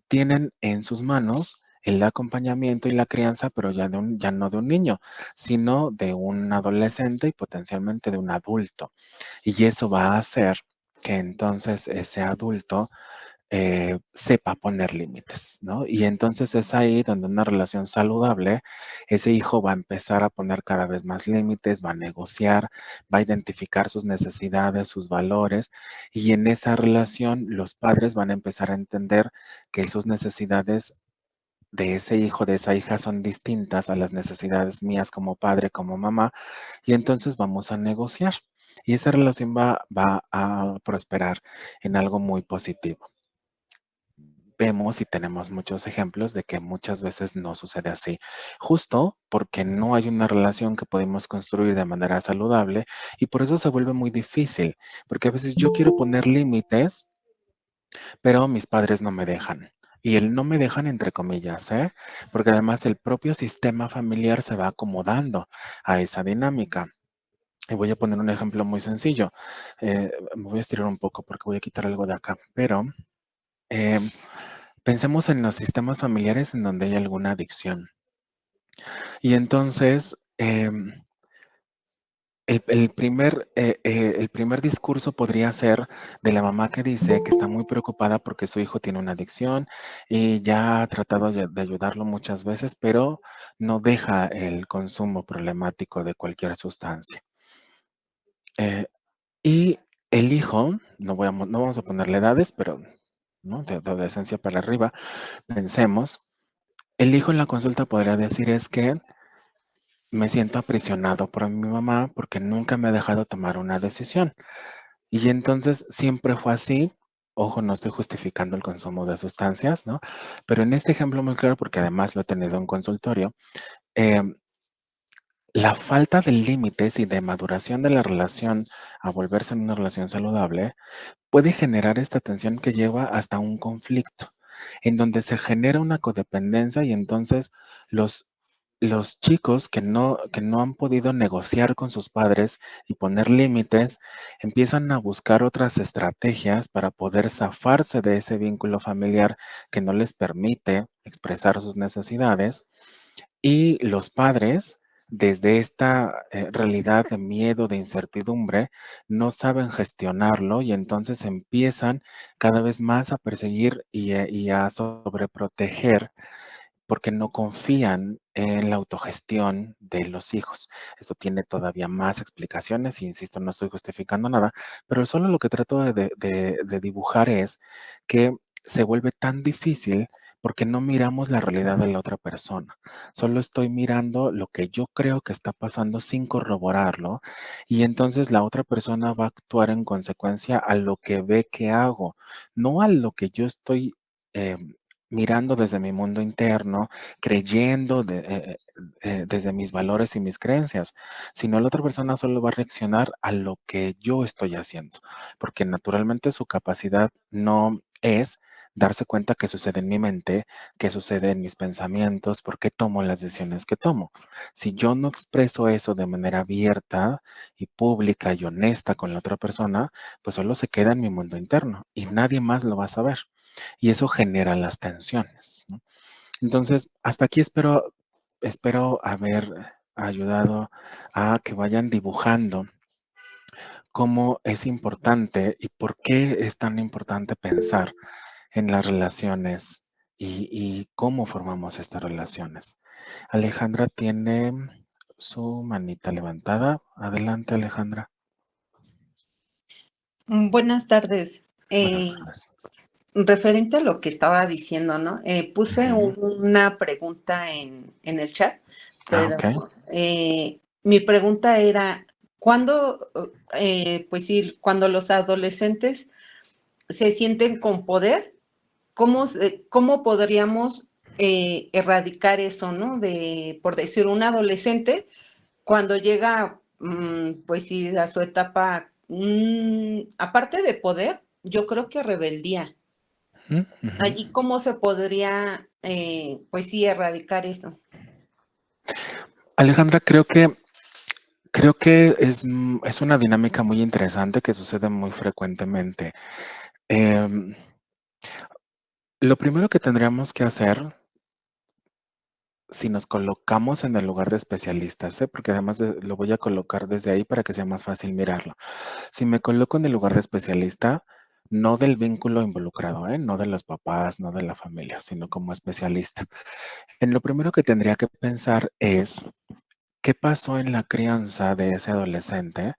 B: tienen en sus manos el acompañamiento y la crianza, pero ya no de un niño, sino de un adolescente y potencialmente de un adulto. Y eso va a hacer que entonces ese adulto sepa poner límites, ¿no? Y entonces es ahí donde una relación saludable, ese hijo va a empezar a poner cada vez más límites, va a negociar, va a identificar sus necesidades, sus valores, y en esa relación los padres van a empezar a entender que sus necesidades de ese hijo, de esa hija son distintas a las necesidades mías como padre, como mamá, y entonces vamos a negociar. Y esa relación va a prosperar en algo muy positivo. Vemos y tenemos muchos ejemplos de que muchas veces no sucede así, justo porque no hay una relación que podemos construir de manera saludable y por eso se vuelve muy difícil, porque a veces yo quiero poner límites, pero mis padres no me dejan. Y el no me dejan entre comillas, ¿eh? Porque además el propio sistema familiar se va acomodando a esa dinámica. Y voy a poner un ejemplo muy sencillo. Me voy a estirar un poco porque voy a quitar algo de acá, pero eh, pensemos en los sistemas familiares en donde hay alguna adicción. Y entonces, el primer discurso podría ser de la mamá que dice que está muy preocupada porque su hijo tiene una adicción y ya ha tratado de ayudarlo muchas veces, pero no deja el consumo problemático de cualquier sustancia. Eh, y el hijo, no vamos a ponerle edades, pero ¿no? De adolescencia para arriba, pensemos. El hijo en la consulta podría decir es que me siento aprisionado por mi mamá porque nunca me ha dejado tomar una decisión. Y entonces siempre fue así. Ojo, no estoy justificando el consumo de sustancias, ¿no? Pero en este ejemplo muy claro, porque además lo he tenido en consultorio, eh, la falta de límites y de maduración de la relación a volverse en una relación saludable puede generar esta tensión que lleva hasta un conflicto, en donde se genera una codependencia y entonces los, los chicos que no han podido negociar con sus padres y poner límites, empiezan a buscar otras estrategias para poder zafarse de ese vínculo familiar que no les permite expresar sus necesidades y los padres, desde esta realidad de miedo, de incertidumbre, no saben gestionarlo y entonces empiezan cada vez más a perseguir y a sobreproteger porque no confían en la autogestión de los hijos. Esto tiene todavía más explicaciones y insisto, no estoy justificando nada, pero solo lo que trato de dibujar es que se vuelve tan difícil porque no miramos la realidad de la otra persona. Solo estoy mirando lo que yo creo que está pasando sin corroborarlo y entonces la otra persona va a actuar en consecuencia a lo que ve que hago, no a lo que yo estoy mirando desde mi mundo interno, creyendo desde mis valores y mis creencias, sino la otra persona solo va a reaccionar a lo que yo estoy haciendo, porque naturalmente su capacidad no es darse cuenta qué sucede en mi mente, qué sucede en mis pensamientos, por qué tomo las decisiones que tomo. Si yo no expreso eso de manera abierta y pública y honesta con la otra persona, pues solo se queda en mi mundo interno y nadie más lo va a saber y eso genera las tensiones, ¿no? Entonces, hasta aquí espero haber ayudado a que vayan dibujando cómo es importante y por qué es tan importante pensar en las relaciones y cómo formamos estas relaciones. Alejandra tiene su manita levantada. Adelante, Alejandra.
G: Buenas tardes.
B: Buenas tardes.
G: Referente a lo que estaba diciendo, ¿no? Puse
B: Ujú.
G: una pregunta en el chat,
B: Ah,
G: pero
B: ok.
G: mi pregunta era, ¿cuándo, pues sí, cuando los adolescentes se sienten con poder, cómo podríamos erradicar eso, ¿no? De, por decir, un adolescente cuando llega, pues sí, a su etapa, aparte de poder, yo creo que rebeldía.
B: Ujú, ujú.
G: Allí, ¿cómo se podría, pues sí, erradicar eso?
B: Alejandra, creo que es una dinámica muy interesante que sucede muy frecuentemente. Em, lo primero que tendríamos que hacer, si nos colocamos en el lugar de especialistas, porque además lo voy a colocar desde ahí para que sea más fácil mirarlo. Si me coloco en el lugar de especialista, no del vínculo involucrado, no de los papás, no de la familia, sino como especialista. En lo primero que tendría que pensar es, ¿qué pasó en la crianza de ese adolescente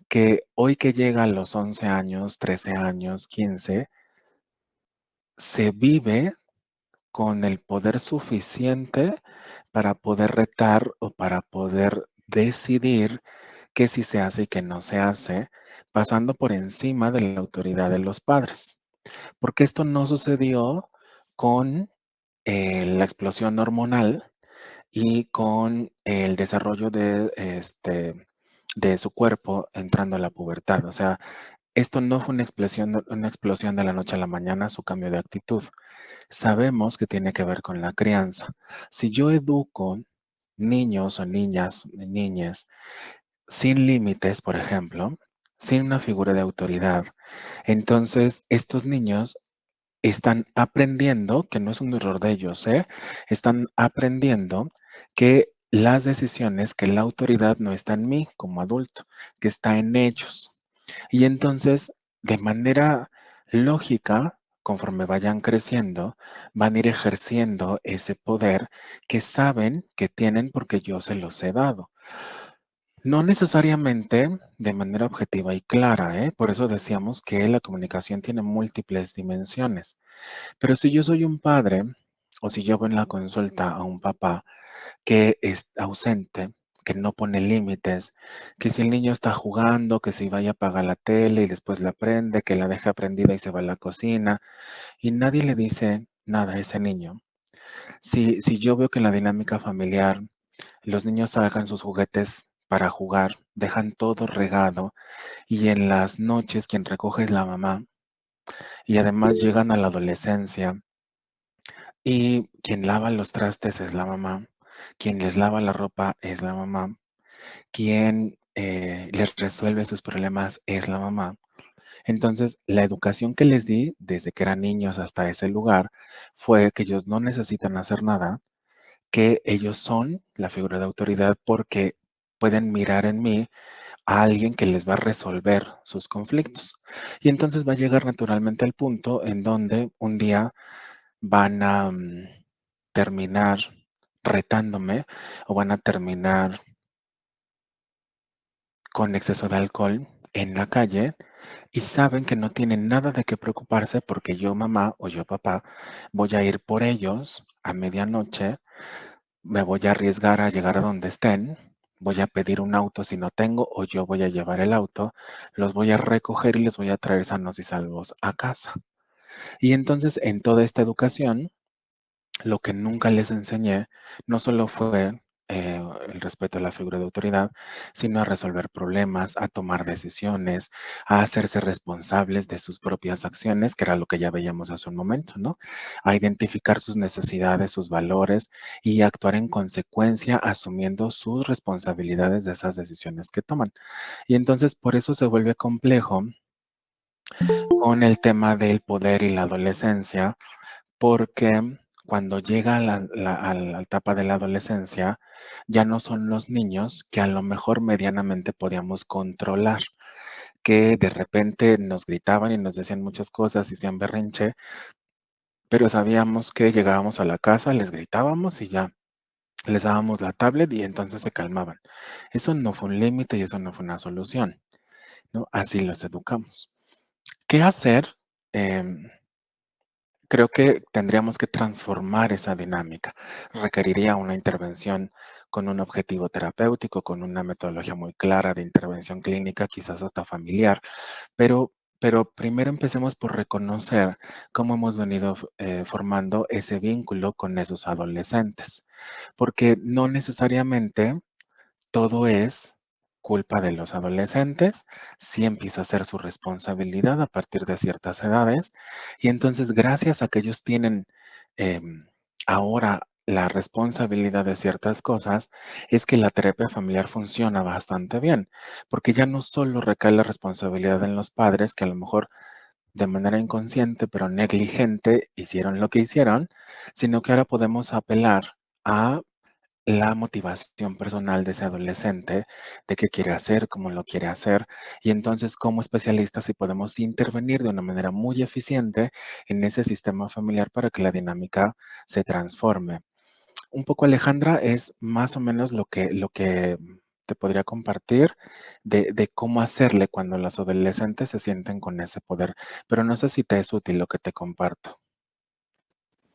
B: que hoy que llega a los 11 años, 13 años, 15, se vive con el poder suficiente para poder retar o para poder decidir qué sí se hace y qué no se hace, pasando por encima de la autoridad de los padres? Porque esto no sucedió con la explosión hormonal y con el desarrollo de su cuerpo entrando a la pubertad. O sea, esto no fue una explosión de la noche a la mañana, su cambio de actitud. Sabemos que tiene que ver con la crianza. Si yo educo niños o niñas, sin límites, por ejemplo, sin una figura de autoridad, entonces estos niños están aprendiendo, que no es un error de ellos, están aprendiendo que las decisiones, que la autoridad no está en mí como adulto, que está en ellos. Y entonces, de manera lógica, conforme vayan creciendo, van a ir ejerciendo ese poder que saben que tienen porque yo se los he dado. No necesariamente de manera objetiva y clara, ¿eh? Por eso decíamos que la comunicación tiene múltiples dimensiones. Pero si yo soy un padre o si yo veo en la consulta a un papá que es ausente, que no pone límites, que si el niño está jugando, que si vaya a apagar la tele y después la prende, que la deja prendida y se va a la cocina y nadie le dice nada a ese niño. Si yo veo que en la dinámica familiar Los niños sacan sus juguetes para jugar, dejan todo regado y en las noches quien recoge es la mamá y además llegan a la adolescencia y quien lava los trastes es la mamá, quien les lava la ropa es la mamá, quien les resuelve sus problemas es la mamá. Entonces, la educación que les di desde que eran niños hasta ese lugar fue que ellos no necesitan hacer nada, que ellos son la figura de autoridad porque pueden mirar en mí a alguien que les va a resolver sus conflictos. Y entonces va a llegar naturalmente al punto en donde un día van a terminar retándome o van a terminar con exceso de alcohol en la calle y saben que no tienen nada de qué preocuparse porque yo mamá o yo papá voy a ir por ellos a medianoche, me voy a arriesgar a llegar a donde estén, voy a pedir un auto si no tengo o yo voy a llevar el auto, los voy a recoger y les voy a traer sanos y salvos a casa. Y entonces en toda esta educación lo que nunca les enseñé no solo fue el respeto a la figura de autoridad, sino a resolver problemas, a tomar decisiones, a hacerse responsables de sus propias acciones, que era lo que ya veíamos hace un momento, ¿no? A identificar sus necesidades, sus valores y actuar en consecuencia, asumiendo sus responsabilidades de esas decisiones que toman. Y entonces por eso se vuelve complejo con el tema del poder y la adolescencia, porque cuando llega a la etapa de la adolescencia, ya no son los niños que a lo mejor medianamente podíamos controlar, que de repente nos gritaban y nos decían muchas cosas y hacían berrinche, pero sabíamos que llegábamos a la casa, les gritábamos y ya les dábamos la tablet y entonces se calmaban. Eso no fue un límite y eso no fue una solución, ¿no? Así los educamos. ¿Qué hacer? Em, Creo que tendríamos que transformar esa dinámica. Requeriría una intervención con un objetivo terapéutico, con una metodología muy clara de intervención clínica, quizás hasta familiar, pero primero empecemos por reconocer cómo hemos venido formando ese vínculo con esos adolescentes, porque no necesariamente todo es culpa de los adolescentes, sí empieza a ser su responsabilidad a partir de ciertas edades y entonces gracias a que ellos tienen em, ahora la responsabilidad de ciertas cosas, es que la terapia familiar funciona bastante bien, porque ya no solo recae la responsabilidad en los padres, que a lo mejor de manera inconsciente pero negligente hicieron lo que hicieron, sino que ahora podemos apelar a la motivación personal de ese adolescente, de qué quiere hacer, cómo lo quiere hacer, y entonces como especialistas sí podemos intervenir de una manera muy eficiente en ese sistema familiar para que la dinámica se transforme. Un poco, Alejandra, es más o menos lo que te podría compartir de cómo hacerle cuando los adolescentes se sienten con ese poder, pero no sé si te es útil lo que te comparto.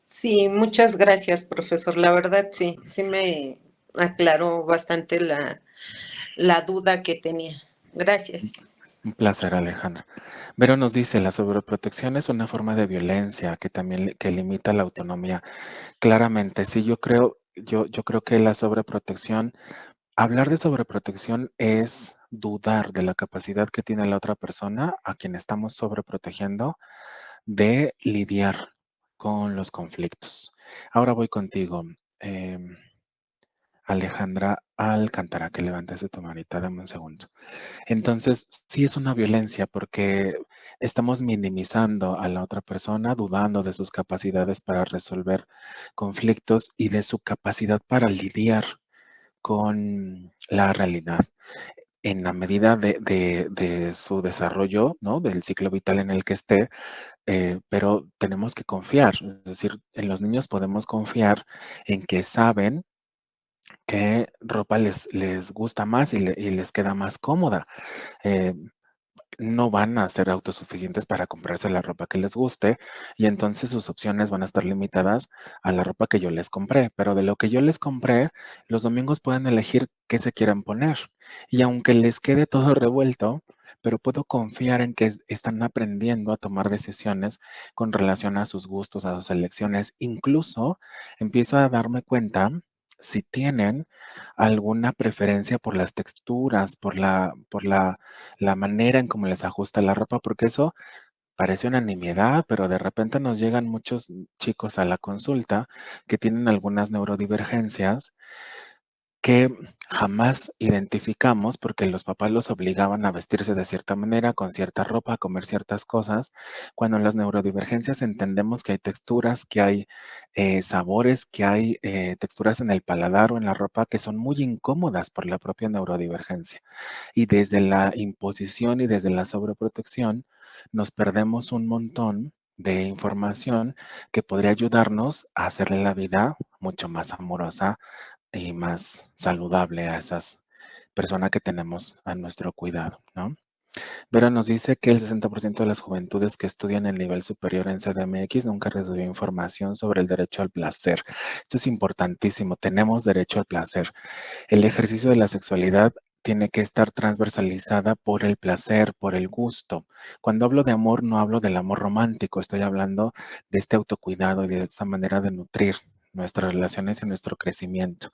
G: Sí, muchas gracias, profesor. La verdad, sí, sí me aclaró bastante la duda que tenía. Gracias.
B: Un placer, Alejandra. Vero nos dice, la sobreprotección es una forma de violencia que también que limita la autonomía. Claramente, sí, yo creo que la sobreprotección, hablar de sobreprotección es dudar de la capacidad que tiene la otra persona a quien estamos sobreprotegiendo de lidiar con los conflictos. Ahora voy contigo, em, Alejandra Alcántara, que levantes de tu manita, dame un segundo. Entonces, sí es una violencia porque estamos minimizando a la otra persona, dudando de sus capacidades para resolver conflictos y de su capacidad para lidiar con la realidad en la medida de su desarrollo, ¿no? Del ciclo vital en el que esté, pero tenemos que confiar, es decir, en los niños podemos confiar en que saben qué ropa les gusta más y les queda más cómoda. Eh, no van a ser autosuficientes para comprarse la ropa que les guste y entonces sus opciones van a estar limitadas a la ropa que yo les compré, pero de lo que yo les compré, los domingos pueden elegir qué se quieran poner y aunque les quede todo revuelto, pero puedo confiar en que están aprendiendo a tomar decisiones con relación a sus gustos, a sus elecciones. Incluso empiezo a darme cuenta si tienen alguna preferencia por las texturas, por la manera en cómo les ajusta la ropa, porque eso parece una nimiedad, pero de repente nos llegan muchos chicos a la consulta que tienen algunas neurodivergencias que jamás identificamos porque los papás los obligaban a vestirse de cierta manera, con cierta ropa, a comer ciertas cosas, cuando en las neurodivergencias entendemos que hay texturas, que hay sabores, que hay texturas en el paladar o en la ropa que son muy incómodas por la propia neurodivergencia. Y desde la imposición y desde la sobreprotección nos perdemos un montón de información que podría ayudarnos a hacerle la vida mucho más amorosa y más saludable a esas personas que tenemos a nuestro cuidado, ¿no? Vera nos dice que el 60% de las juventudes que estudian el nivel superior en CDMX nunca recibió información sobre el derecho al placer. Esto es importantísimo, tenemos derecho al placer. El ejercicio de la sexualidad tiene que estar transversalizada por el placer, por el gusto. Cuando hablo de amor, no hablo del amor romántico, estoy hablando de este autocuidado y de esta manera de nutrir nuestras relaciones y nuestro crecimiento.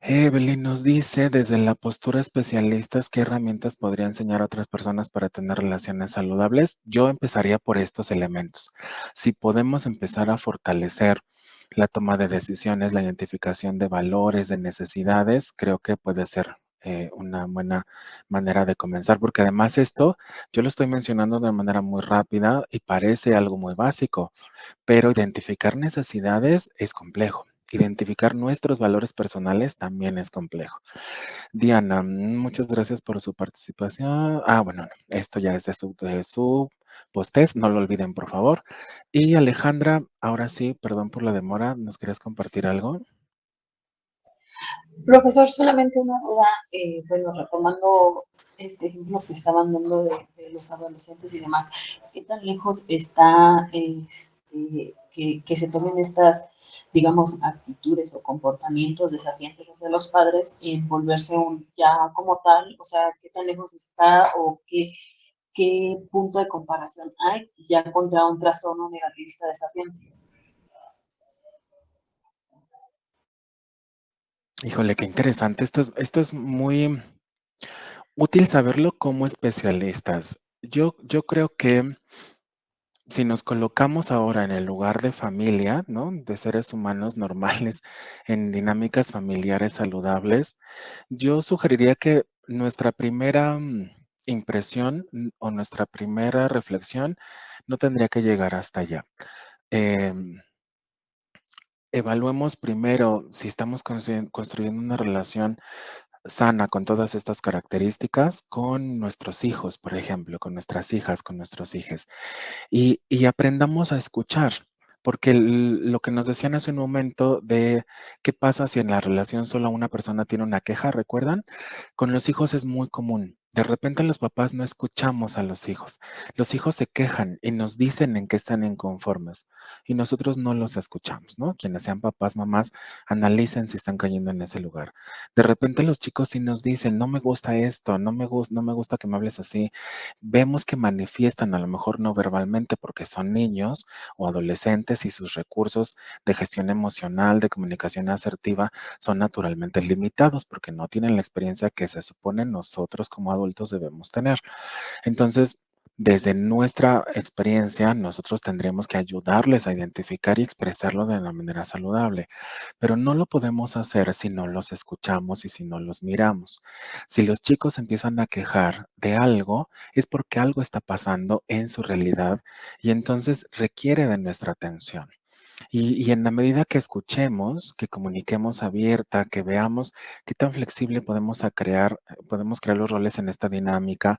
B: Evelyn nos dice, desde la postura especialistas, ¿qué herramientas podría enseñar a otras personas para tener relaciones saludables? Yo empezaría por estos elementos. Si podemos empezar a fortalecer la toma de decisiones, la identificación de valores, de necesidades, creo que puede ser una buena manera de comenzar, porque además esto yo lo estoy mencionando de manera muy rápida y parece algo muy básico, pero identificar necesidades es complejo. Identificar nuestros valores personales también es complejo. Diana, muchas gracias por su participación. Bueno, no, esto ya es de su post-test, no lo olviden, por favor. Y Alejandra, ahora sí, perdón por la demora, ¿nos querías compartir algo?
H: Profesor, solamente una duda, bueno, retomando este ejemplo que estaban dando de los adolescentes y demás, ¿qué tan lejos está que se tomen estas, digamos, actitudes o comportamientos desafiantes hacia los padres en volverse un ya como tal? O sea, ¿qué tan lejos está o qué punto de comparación hay ya contra un trastorno negativista desafiante?
B: Híjole, qué interesante. Esto es muy útil saberlo como especialistas. Yo creo que si nos colocamos ahora en el lugar de familia, ¿no? De seres humanos normales en dinámicas familiares saludables, yo sugeriría que nuestra primera impresión o nuestra primera reflexión no tendría que llegar hasta allá. Em, Evaluemos primero si estamos construyendo una relación sana con todas estas características con nuestros hijos, por ejemplo, con nuestras hijas, con nuestros hijos. Y aprendamos a escuchar, porque lo que nos decían hace un momento de qué pasa si en la relación solo una persona tiene una queja, ¿recuerdan? Con los hijos es muy común. De repente los papás no escuchamos a los hijos. Los hijos se quejan y nos dicen en qué están inconformes y nosotros no los escuchamos, ¿no? Quienes sean papás, mamás, analicen si están cayendo en ese lugar. De repente los chicos sí nos dicen, no me gusta esto, no me gusta que me hables así. Vemos que manifiestan, a lo mejor no verbalmente, porque son niños o adolescentes y sus recursos de gestión emocional, de comunicación asertiva, son naturalmente limitados porque no tienen la experiencia que se supone nosotros como adultos debemos tener. Entonces, desde nuestra experiencia, nosotros tendremos que ayudarles a identificar y expresarlo de una manera saludable, pero no lo podemos hacer si no los escuchamos y si no los miramos. Si los chicos empiezan a quejar de algo, es porque algo está pasando en su realidad y entonces requiere de nuestra atención. Y en la medida que escuchemos, que comuniquemos abierta, que veamos qué tan flexible podemos crear los roles en esta dinámica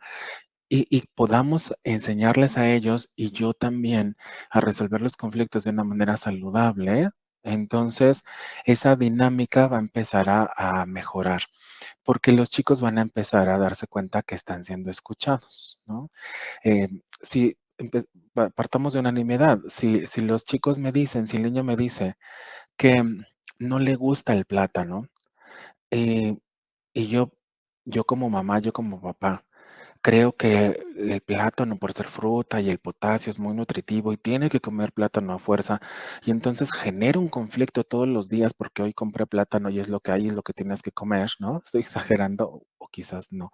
B: y podamos enseñarles a ellos y yo también a resolver los conflictos de una manera saludable, entonces esa dinámica va a empezar a mejorar, porque los chicos van a empezar a darse cuenta que están siendo escuchados, ¿no? Si partamos de una nimiedad, si los chicos me dicen, si el niño me dice que no le gusta el plátano, eh, y yo como mamá, yo como papá, creo que el plátano por ser fruta y el potasio es muy nutritivo y tiene que comer plátano a fuerza y entonces genera un conflicto todos los días porque hoy compré plátano y es lo que hay, es lo que tienes que comer, ¿no? Estoy exagerando o quizás no.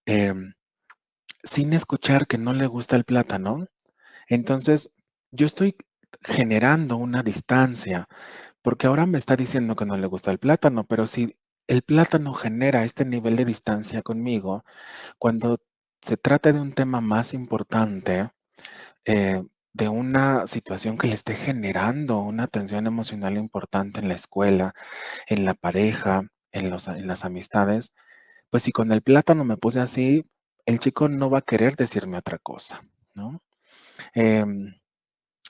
B: Em, Sin escuchar que no le gusta el plátano, entonces yo estoy generando una distancia porque ahora me está diciendo que no le gusta el plátano, pero si el plátano genera este nivel de distancia conmigo, cuando se trata de un tema más importante, de una situación que le esté generando una tensión emocional importante en la escuela, en la pareja, en las amistades, pues si con el plátano me puse así, el chico no va a querer decirme otra cosa, ¿no? Em,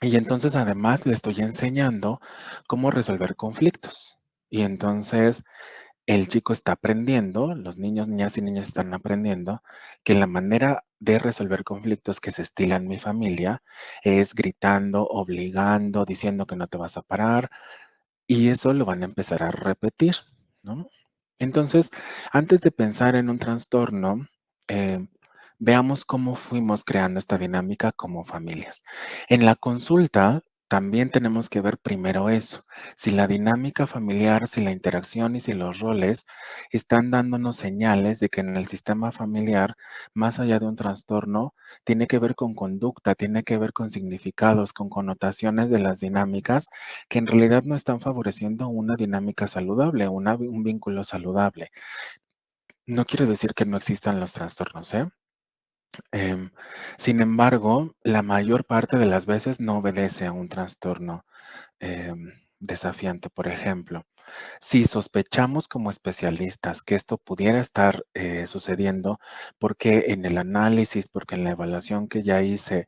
B: y entonces además le estoy enseñando cómo resolver conflictos. Y entonces el chico está aprendiendo, los niños, niñas y niñas están aprendiendo que la manera de resolver conflictos que se estila en mi familia es gritando, obligando, diciendo que no te vas a parar, y eso lo van a empezar a repetir, ¿no? Entonces, antes de pensar en un trastorno, eh, veamos cómo fuimos creando esta dinámica como familias. En la consulta también tenemos que ver primero eso, si la dinámica familiar, si la interacción y si los roles están dándonos señales de que en el sistema familiar, más allá de un trastorno, tiene que ver con conducta, tiene que ver con significados, con connotaciones de las dinámicas que en realidad no están favoreciendo una dinámica saludable, un vínculo saludable. No quiero decir que no existan los trastornos, ¿eh? Em, Sin embargo, la mayor parte de las veces no obedece a un trastorno desafiante, por ejemplo. Si sospechamos como especialistas que esto pudiera estar sucediendo, porque en el análisis, porque en la evaluación que ya hice,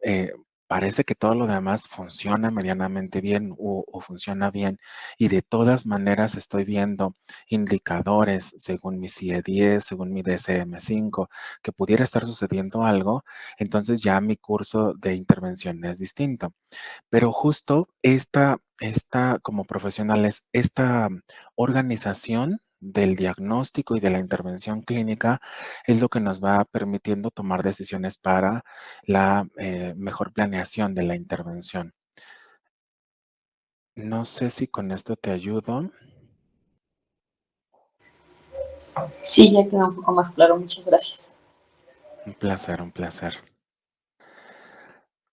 B: eh, parece que todo lo demás funciona medianamente bien o funciona bien y de todas maneras estoy viendo indicadores según mi CIE-10, según mi DSM-5, que pudiera estar sucediendo algo, entonces ya mi curso de intervención es distinto. Pero justo como profesionales, esta organización del diagnóstico y de la intervención clínica es lo que nos va permitiendo tomar decisiones para la mejor planeación de la intervención. No sé si con esto te ayudo.
H: Sí, ya queda un poco más claro. Muchas gracias.
B: Un placer, un placer.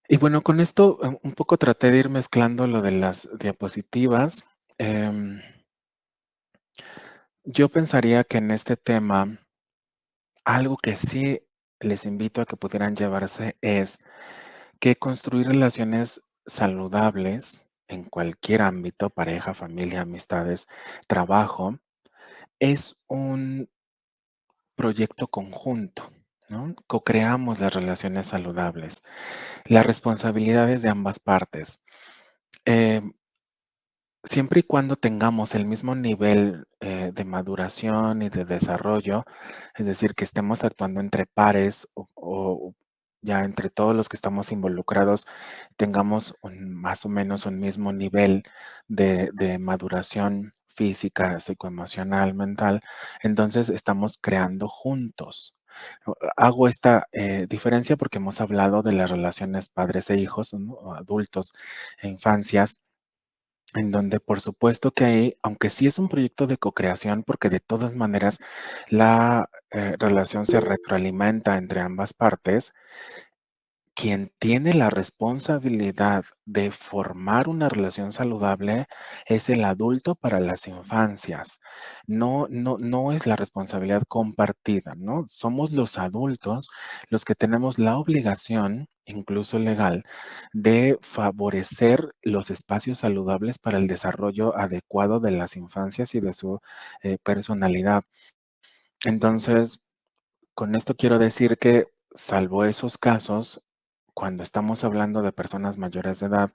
B: Y bueno, con esto un poco traté de ir mezclando lo de las diapositivas. Yo pensaría que en este tema algo que sí les invito a que pudieran llevarse es que construir relaciones saludables en cualquier ámbito, pareja, familia, amistades, trabajo, es un proyecto conjunto, ¿no? Co-creamos las relaciones saludables. La responsabilidad es de ambas partes. Eh, Siempre y cuando tengamos el mismo nivel de maduración y de desarrollo, es decir, que estemos actuando entre pares o ya entre todos los que estamos involucrados, tengamos más o menos un mismo nivel de maduración física, psicoemocional, mental, entonces estamos creando juntos. Hago esta diferencia porque hemos hablado de las relaciones padres e hijos, ¿no? O adultos e infancias en donde por supuesto que ahí, aunque sí es un proyecto de co-creación, porque de todas maneras la relación se retroalimenta entre ambas partes, quien tiene la responsabilidad de formar una relación saludable es el adulto para las infancias. No es la responsabilidad compartida, ¿no? Somos los adultos los que tenemos la obligación, incluso legal, de favorecer los espacios saludables para el desarrollo adecuado de las infancias y de su personalidad. Entonces, con esto quiero decir que, salvo esos casos, cuando estamos hablando de personas mayores de edad,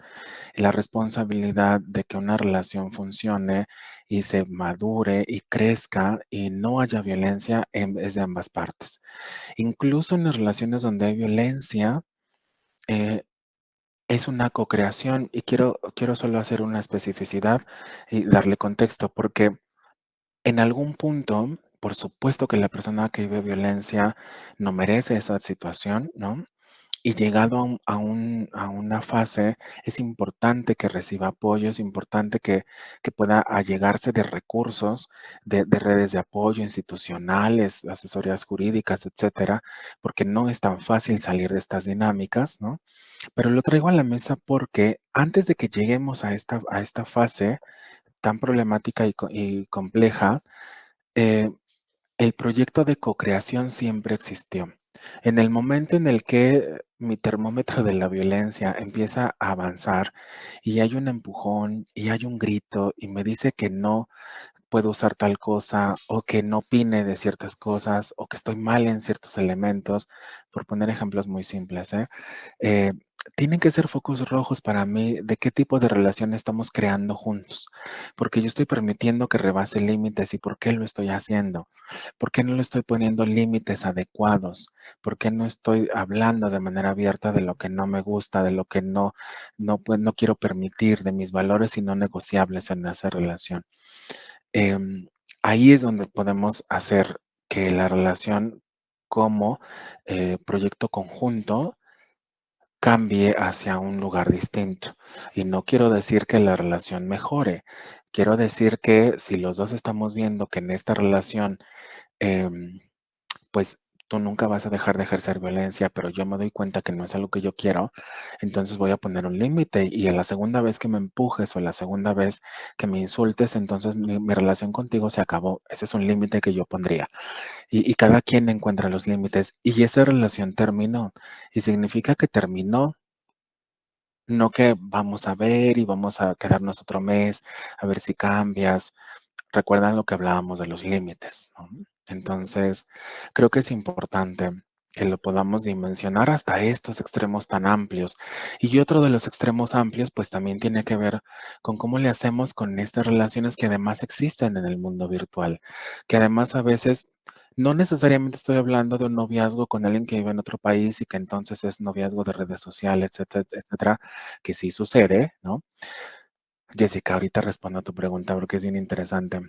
B: la responsabilidad de que una relación funcione y se madure y crezca y no haya violencia es de ambas partes. Incluso en las relaciones donde hay violencia, eh, es una co-creación y quiero solo hacer una especificidad y darle contexto, porque en algún punto por supuesto que la persona que vive violencia no merece esa situación, ¿no? Y llegado a una fase, es importante que reciba apoyo, es importante que pueda allegarse de recursos, de redes de apoyo institucionales, asesorías jurídicas, etcétera, porque no es tan fácil salir de estas dinámicas, ¿no? Pero lo traigo a la mesa porque antes de que lleguemos a esta fase tan problemática y compleja, eh, el proyecto de cocreación siempre existió. En el momento en el que mi termómetro de la violencia empieza a avanzar y hay un empujón y hay un grito y me dice que no puedo usar tal cosa o que no opine de ciertas cosas o que estoy mal en ciertos elementos, por poner ejemplos muy simples, ¿eh? Eh, Tienen que ser focos rojos para mí de qué tipo de relación estamos creando juntos, porque yo estoy permitiendo que rebase límites y por qué lo estoy haciendo, por qué no le estoy poniendo límites adecuados, por qué no estoy hablando de manera abierta de lo que no me gusta, de lo que no quiero permitir, de mis valores y no negociables en esa relación. Em, Ahí es donde podemos hacer que la relación como proyecto conjunto cambie hacia un lugar distinto. Y no quiero decir que la relación mejore, quiero decir que si los dos estamos viendo que en esta relación em, pues tú nunca vas a dejar de ejercer violencia, pero yo me doy cuenta que no es algo que yo quiero, entonces voy a poner un límite y en la segunda vez que me empujes o la segunda vez que me insultes, entonces mi relación contigo se acabó. Ese es un límite que yo pondría. Y cada quien encuentra los límites y esa relación terminó. Y significa que terminó. No que vamos a ver y vamos a quedarnos otro mes a ver si cambias. Recuerdan lo que hablábamos de los límites, ¿no? Entonces, creo que es importante que lo podamos dimensionar hasta estos extremos tan amplios. Y otro de los extremos amplios, pues también tiene que ver con cómo le hacemos con estas relaciones que además existen en el mundo virtual, que además a veces no necesariamente estoy hablando de un noviazgo con alguien que vive en otro país y que entonces es noviazgo de redes sociales, etcétera, etcétera, que sí sucede, ¿no? Jessica, ahorita respondo a tu pregunta porque es bien interesante.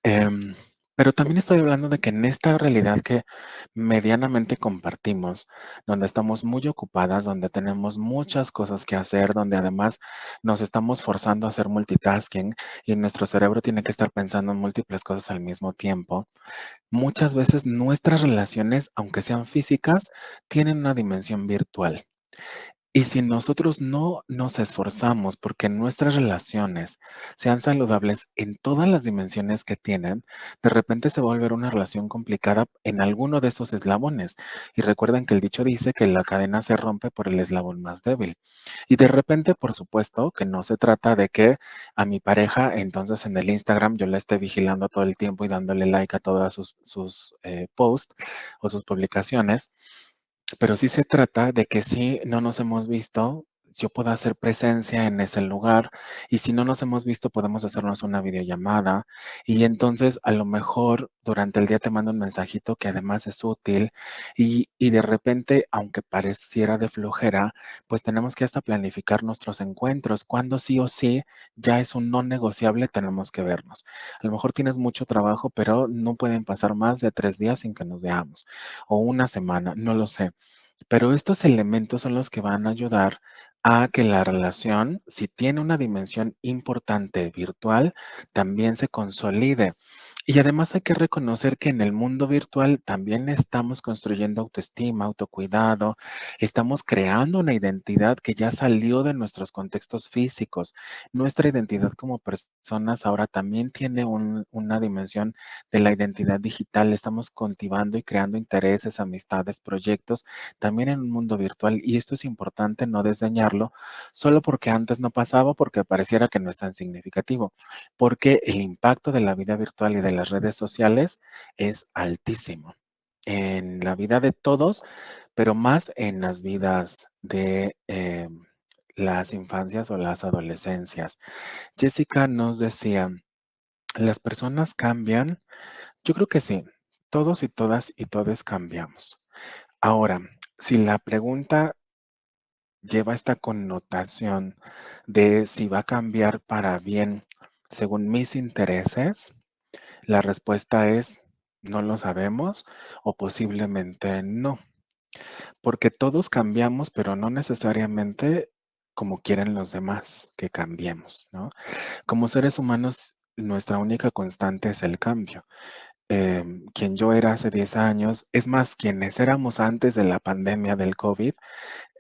B: Em, pero también estoy hablando de que en esta realidad que medianamente compartimos, donde estamos muy ocupadas, donde tenemos muchas cosas que hacer, donde además nos estamos forzando a hacer multitasking y nuestro cerebro tiene que estar pensando en múltiples cosas al mismo tiempo, muchas veces nuestras relaciones, aunque sean físicas, tienen una dimensión virtual. Y si nosotros no nos esforzamos porque nuestras relaciones sean saludables en todas las dimensiones que tienen, de repente se va a volver una relación complicada en alguno de esos eslabones. Y recuerden que el dicho dice que la cadena se rompe por el eslabón más débil. Y de repente, por supuesto, que no se trata de que a mi pareja, entonces en el Instagram, yo la esté vigilando todo el tiempo y dándole like a todas sus posts o sus publicaciones, pero sí se trata de que si no nos hemos visto, yo pueda hacer presencia en ese lugar y si no nos hemos visto podemos hacernos una videollamada y entonces a lo mejor durante el día te mando un mensajito que además es útil y de repente, aunque pareciera de flojera, pues tenemos que hasta planificar nuestros encuentros, cuando sí o sí ya es un no negociable, tenemos que vernos. A lo mejor tienes mucho trabajo, pero no pueden pasar más de 3 días sin que nos veamos o una semana, no lo sé. Pero estos elementos son los que van a ayudar a que la relación, si tiene una dimensión importante virtual, también se consolide. Y además hay que reconocer que en el mundo virtual también estamos construyendo autoestima, autocuidado, estamos creando una identidad que ya salió de nuestros contextos físicos. Nuestra identidad como personas ahora también tiene una dimensión de la identidad digital. Estamos cultivando y creando intereses, amistades, proyectos también en un mundo virtual y esto es importante no desdeñarlo solo porque antes no pasaba, porque pareciera que no es tan significativo, porque el impacto de la vida virtual y de las redes sociales es altísimo en la vida de todos, pero más en las vidas de las infancias o las adolescencias. Jessica nos decía, ¿las personas cambian? Yo creo que sí, todos y todas y todes cambiamos. Ahora, si la pregunta lleva esta connotación de si va a cambiar para bien según mis intereses, La respuesta es no lo sabemos o posiblemente no, porque todos cambiamos, pero no necesariamente como quieren los demás que cambiemos, ¿no? Como seres humanos, nuestra única constante es el cambio. Quien yo era hace 10 años, es más, quienes éramos antes de la pandemia del COVID,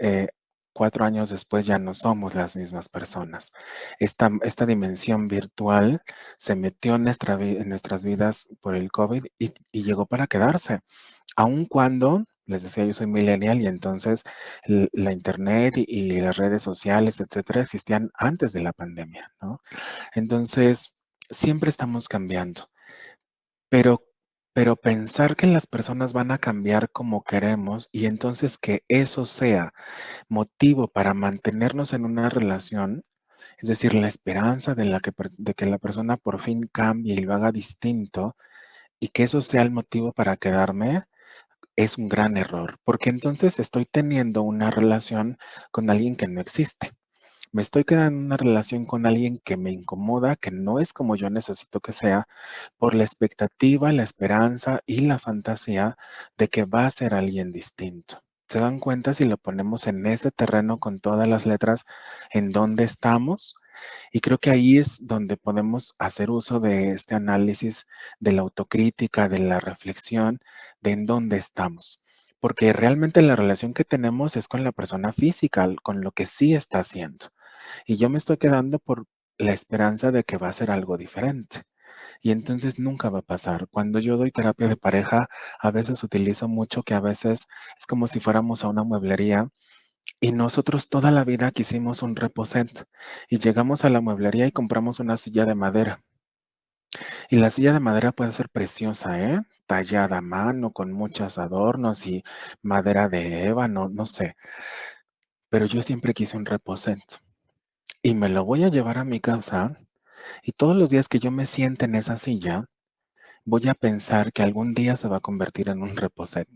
B: eh, 4 años después ya no somos las mismas personas. Esta dimensión virtual se metió en en nuestras vidas por el COVID y llegó para quedarse. Aun cuando, les decía, yo soy millennial y entonces la internet y las redes sociales, etcétera, existían antes de la pandemia, ¿no? Entonces, siempre estamos cambiando. Pero pero pensar que las personas van a cambiar como queremos y entonces que eso sea motivo para mantenernos en una relación, es decir, la esperanza de que la persona por fin cambie y lo haga distinto y que eso sea el motivo para quedarme, es un gran error, porque entonces estoy teniendo una relación con alguien que no existe. Me estoy quedando en una relación con alguien que me incomoda, que no es como yo necesito que sea, por la expectativa, la esperanza y la fantasía de que va a ser alguien distinto. ¿Se dan cuenta si lo ponemos en ese terreno con todas las letras en dónde estamos? Y creo que ahí es donde podemos hacer uso de este análisis de la autocrítica, de la reflexión, de en dónde estamos. Porque realmente la relación que tenemos es con la persona física, con lo que sí está haciendo. Y yo me estoy quedando por la esperanza de que va a ser algo diferente. Y entonces nunca va a pasar. Cuando yo doy terapia de pareja, a veces utilizo mucho que a veces es como si fuéramos a una mueblería y nosotros toda la vida quisimos un reposet y llegamos a la mueblería y compramos una silla de madera. Y la silla de madera puede ser preciosa, ¿eh? Tallada a mano, con muchos adornos y madera de ébano, no sé. Pero yo siempre quise un reposet y me lo voy a llevar a mi casa y todos los días que yo me siente en esa silla, voy a pensar que algún día se va a convertir en un reposet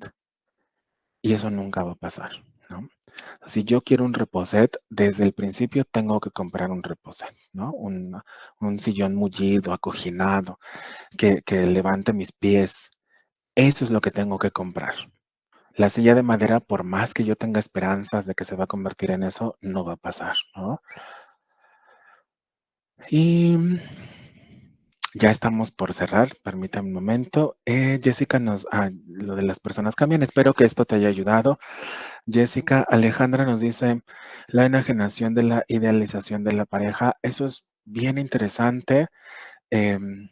B: y eso nunca va a pasar, ¿no? Si yo quiero un reposet, desde el principio tengo que comprar un reposet, ¿no? Un sillón mullido, acoginado, que levante mis pies. Eso es lo que tengo que comprar. La silla de madera, por más que yo tenga esperanzas de que se va a convertir en eso, no va a pasar, ¿no? Y ya estamos por cerrar, permítame un momento. Jessica lo de las personas cambian. Espero que esto te haya ayudado. Jessica, Alejandra nos dice, la enajenación de la idealización de la pareja. Eso es bien interesante. Em,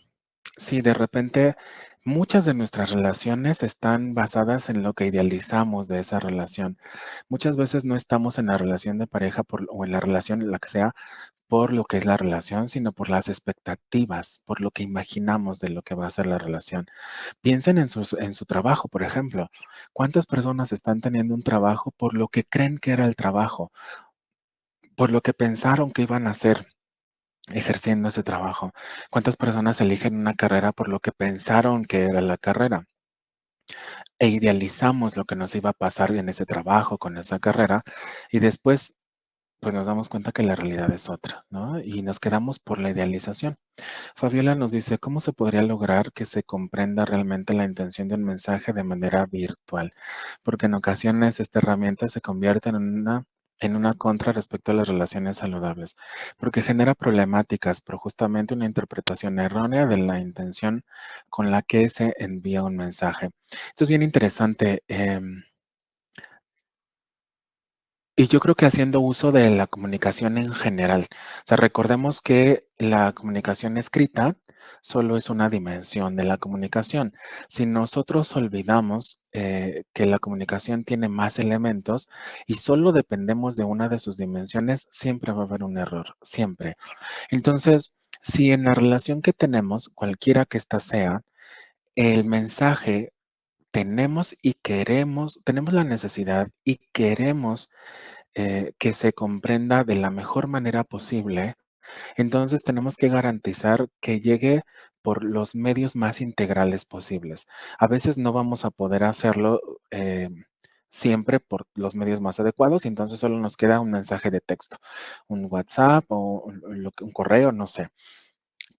B: sí, de repente muchas de nuestras relaciones están basadas en lo que idealizamos de esa relación. Muchas veces no estamos en la relación de pareja o en la relación, la que sea, por lo que es la relación, sino por las expectativas, por lo que imaginamos de lo que va a ser la relación. Piensen en su trabajo, por ejemplo. ¿Cuántas personas están teniendo un trabajo por lo que creen que era el trabajo, por lo que pensaron que iban a hacer ejerciendo ese trabajo? ¿Cuántas personas eligen una carrera por lo que pensaron que era la carrera? E idealizamos lo que nos iba a pasar en ese trabajo, con esa carrera, y después pues nos damos cuenta que la realidad es otra, ¿no? Y nos quedamos por la idealización. Fabiola nos dice, ¿cómo se podría lograr que se comprenda realmente la intención de un mensaje de manera virtual? Porque en ocasiones esta herramienta se convierte en una contra respecto a las relaciones saludables, porque genera problemáticas, pero justamente una interpretación errónea de la intención con la que se envía un mensaje. Esto es bien interesante. Y yo creo que haciendo uso de la comunicación en general. O sea, recordemos que la comunicación escrita solo es una dimensión de la comunicación. Si nosotros olvidamos que la comunicación tiene más elementos y solo dependemos de una de sus dimensiones, siempre va a haber un error, siempre. Entonces, si en la relación que tenemos, cualquiera que ésta sea, el mensaje tenemos la necesidad y queremos que se comprenda de la mejor manera posible, entonces tenemos que garantizar que llegue por los medios más integrales posibles. A veces no vamos a poder hacerlo siempre por los medios más adecuados y entonces solo nos queda un mensaje de texto, un WhatsApp o un correo, no sé.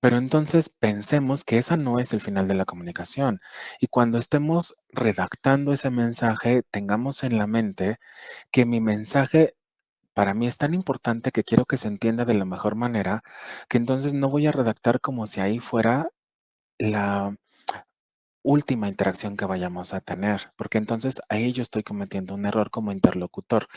B: Pero entonces pensemos que esa no es el final de la comunicación. Y cuando estemos redactando ese mensaje, tengamos en la mente que mi mensaje para mí es tan importante que quiero que se entienda de la mejor manera, que entonces no voy a redactar como si ahí fuera la última interacción que vayamos a tener, porque entonces ahí yo estoy cometiendo un error como interlocutor.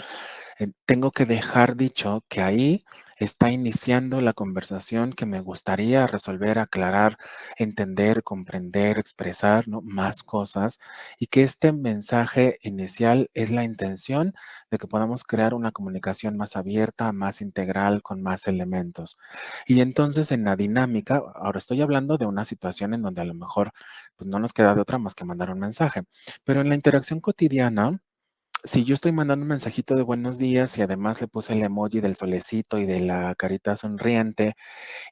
B: Tengo que dejar dicho que ahí está iniciando la conversación que me gustaría resolver, aclarar, entender, comprender, expresar, ¿no? Más cosas, y que este mensaje inicial es la intención de que podamos crear una comunicación más abierta, más integral, con más elementos. Y entonces en la dinámica, ahora estoy hablando de una situación en donde a lo mejor pues no nos queda de otra más que mandar un mensaje, pero en la interacción cotidiana, si yo estoy mandando un mensajito de buenos días y además le puse el emoji del solecito y de la carita sonriente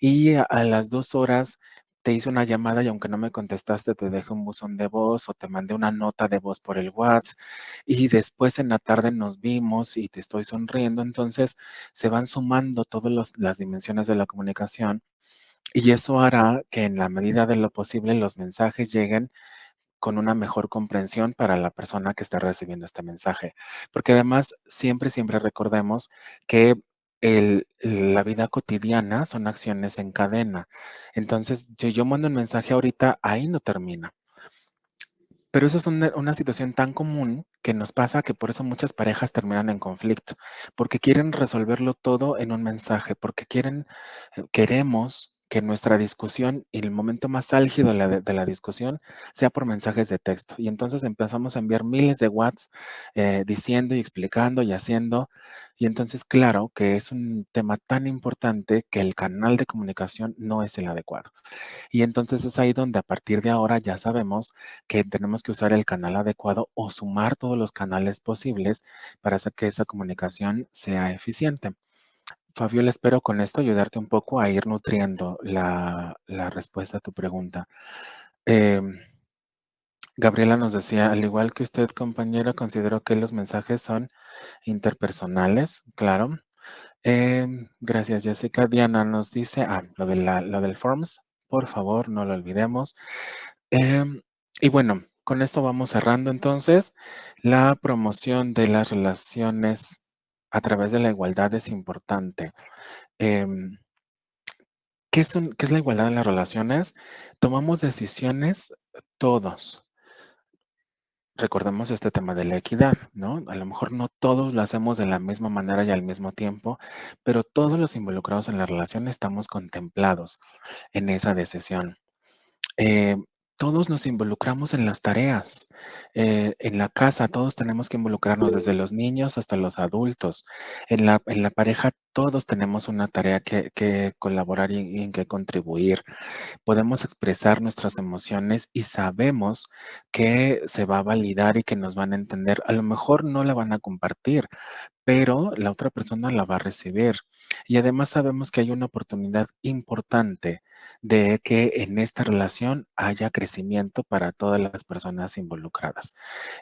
B: y a las 2 horas te hice una llamada y aunque no me contestaste te dejé un buzón de voz o te mandé una nota de voz por el WhatsApp y después en la tarde nos vimos y te estoy sonriendo, entonces se van sumando todas las dimensiones de la comunicación y eso hará que en la medida de lo posible los mensajes lleguen con una mejor comprensión para la persona que está recibiendo este mensaje. Porque además, siempre recordemos que la vida cotidiana son acciones en cadena. Entonces, si yo mando un mensaje ahorita, ahí no termina. Pero eso es una situación tan común que nos pasa que por eso muchas parejas terminan en conflicto, porque quieren resolverlo todo en un mensaje, porque queremos que nuestra discusión y el momento más álgido de la discusión sea por mensajes de texto. Y entonces empezamos a enviar miles de WhatsApp diciendo y explicando y haciendo. Y entonces, claro que es un tema tan importante que el canal de comunicación no es el adecuado. Y entonces es ahí donde a partir de ahora ya sabemos que tenemos que usar el canal adecuado o sumar todos los canales posibles para hacer que esa comunicación sea eficiente. Fabiola, espero con esto ayudarte un poco a ir nutriendo la respuesta a tu pregunta. Em, Gabriela nos decía, al igual que usted, compañera, considero que los mensajes son interpersonales, claro. Gracias, Jessica. Diana nos dice, lo del Forms, por favor, no lo olvidemos. Y bueno, con esto vamos cerrando entonces. La promoción de las relaciones a través de la igualdad es importante. Em, ¿Qué es la igualdad en las relaciones? Tomamos decisiones todos. Recordemos este tema de la equidad, ¿no? A lo mejor no todos lo hacemos de la misma manera y al mismo tiempo, pero todos los involucrados en la relación estamos contemplados en esa decisión. Eh, Todos nos involucramos en las tareas. En la casa todos tenemos que involucrarnos desde los niños hasta los adultos. En la pareja todos tenemos una tarea que colaborar y en que contribuir. Podemos expresar nuestras emociones y sabemos que se va a validar y que nos van a entender. A lo mejor no la van a compartir, pero la otra persona la va a recibir. Y además sabemos que hay una oportunidad importante de que en esta relación haya crecimiento para todas las personas involucradas.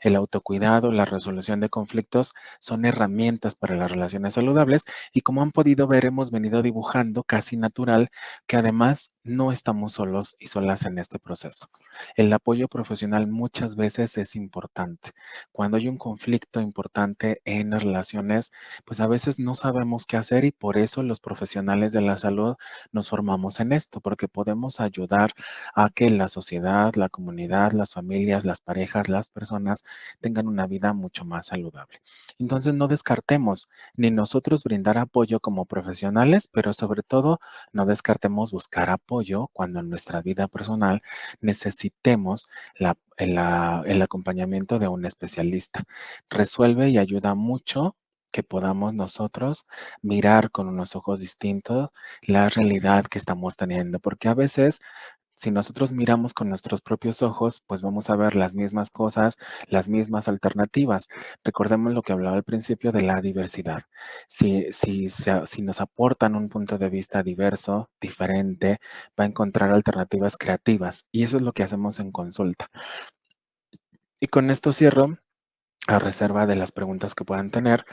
B: El autocuidado, la resolución de conflictos son herramientas para las relaciones saludables y como han podido ver, hemos venido dibujando casi natural que además no estamos solos y solas en este proceso. El apoyo profesional muchas veces es importante. Cuando hay un conflicto importante en las relaciones, pues a veces no sabemos qué hacer y por eso los profesionales de la salud nos formamos en esto, porque podemos ayudar a que la sociedad, la comunidad, las familias, las parejas, las personas tengan una vida mucho más saludable. Entonces no descartemos ni nosotros brindar apoyo como profesionales, pero sobre todo no descartemos buscar apoyo cuando en nuestra vida personal necesitemos el acompañamiento de un especialista. Resuelve y ayuda mucho que podamos nosotros mirar con unos ojos distintos la realidad que estamos teniendo, porque a veces si nosotros miramos con nuestros propios ojos, pues vamos a ver las mismas cosas, las mismas alternativas. Recordemos lo que hablaba al principio de la diversidad. Si nos aportan un punto de vista diverso, diferente, va a encontrar alternativas creativas y eso es lo que hacemos en consulta. Y con esto cierro, a reserva de las preguntas que puedan tener.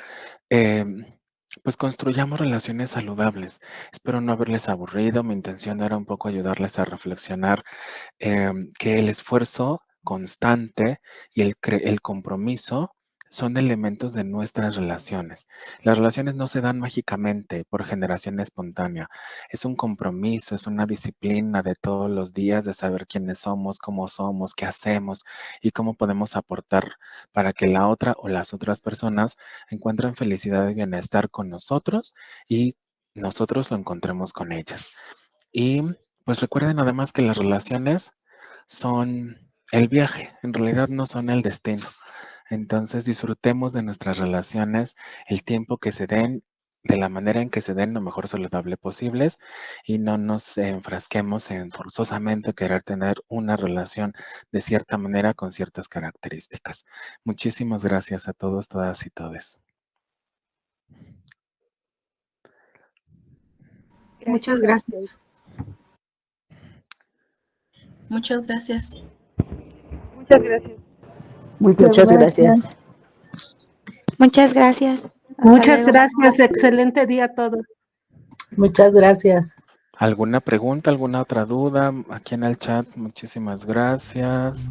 B: pues construyamos relaciones saludables. Espero no haberles aburrido. Mi intención era un poco ayudarles a reflexionar que el esfuerzo constante y el compromiso son elementos de nuestras relaciones. Las relaciones no se dan mágicamente por generación espontánea. Es un compromiso, es una disciplina de todos los días de saber quiénes somos, qué hacemos y cómo podemos aportar para que la otra o las otras personas encuentren felicidad y bienestar con nosotros y nosotros lo encontremos con ellas. Y pues recuerden además que las relaciones son el viaje, en realidad no son el destino. Entonces disfrutemos de nuestras relaciones, el tiempo que se den, de la manera en que se den lo mejor saludable posibles y no nos enfrasquemos en forzosamente querer tener una relación de cierta manera con ciertas características. Muchísimas gracias a todos, todas y todes.
D: Gracias
I: Muchas
D: a
I: gracias.
D: usted.
J: Muchas gracias.
F: Muchas gracias.
I: Muchas gracias.
F: Muchas gracias. Hasta
I: Muchas
F: luego.
I: gracias. Excelente día a todos.
K: Muchas gracias.
B: ¿Alguna pregunta, alguna otra duda? Aquí en el chat, muchísimas gracias.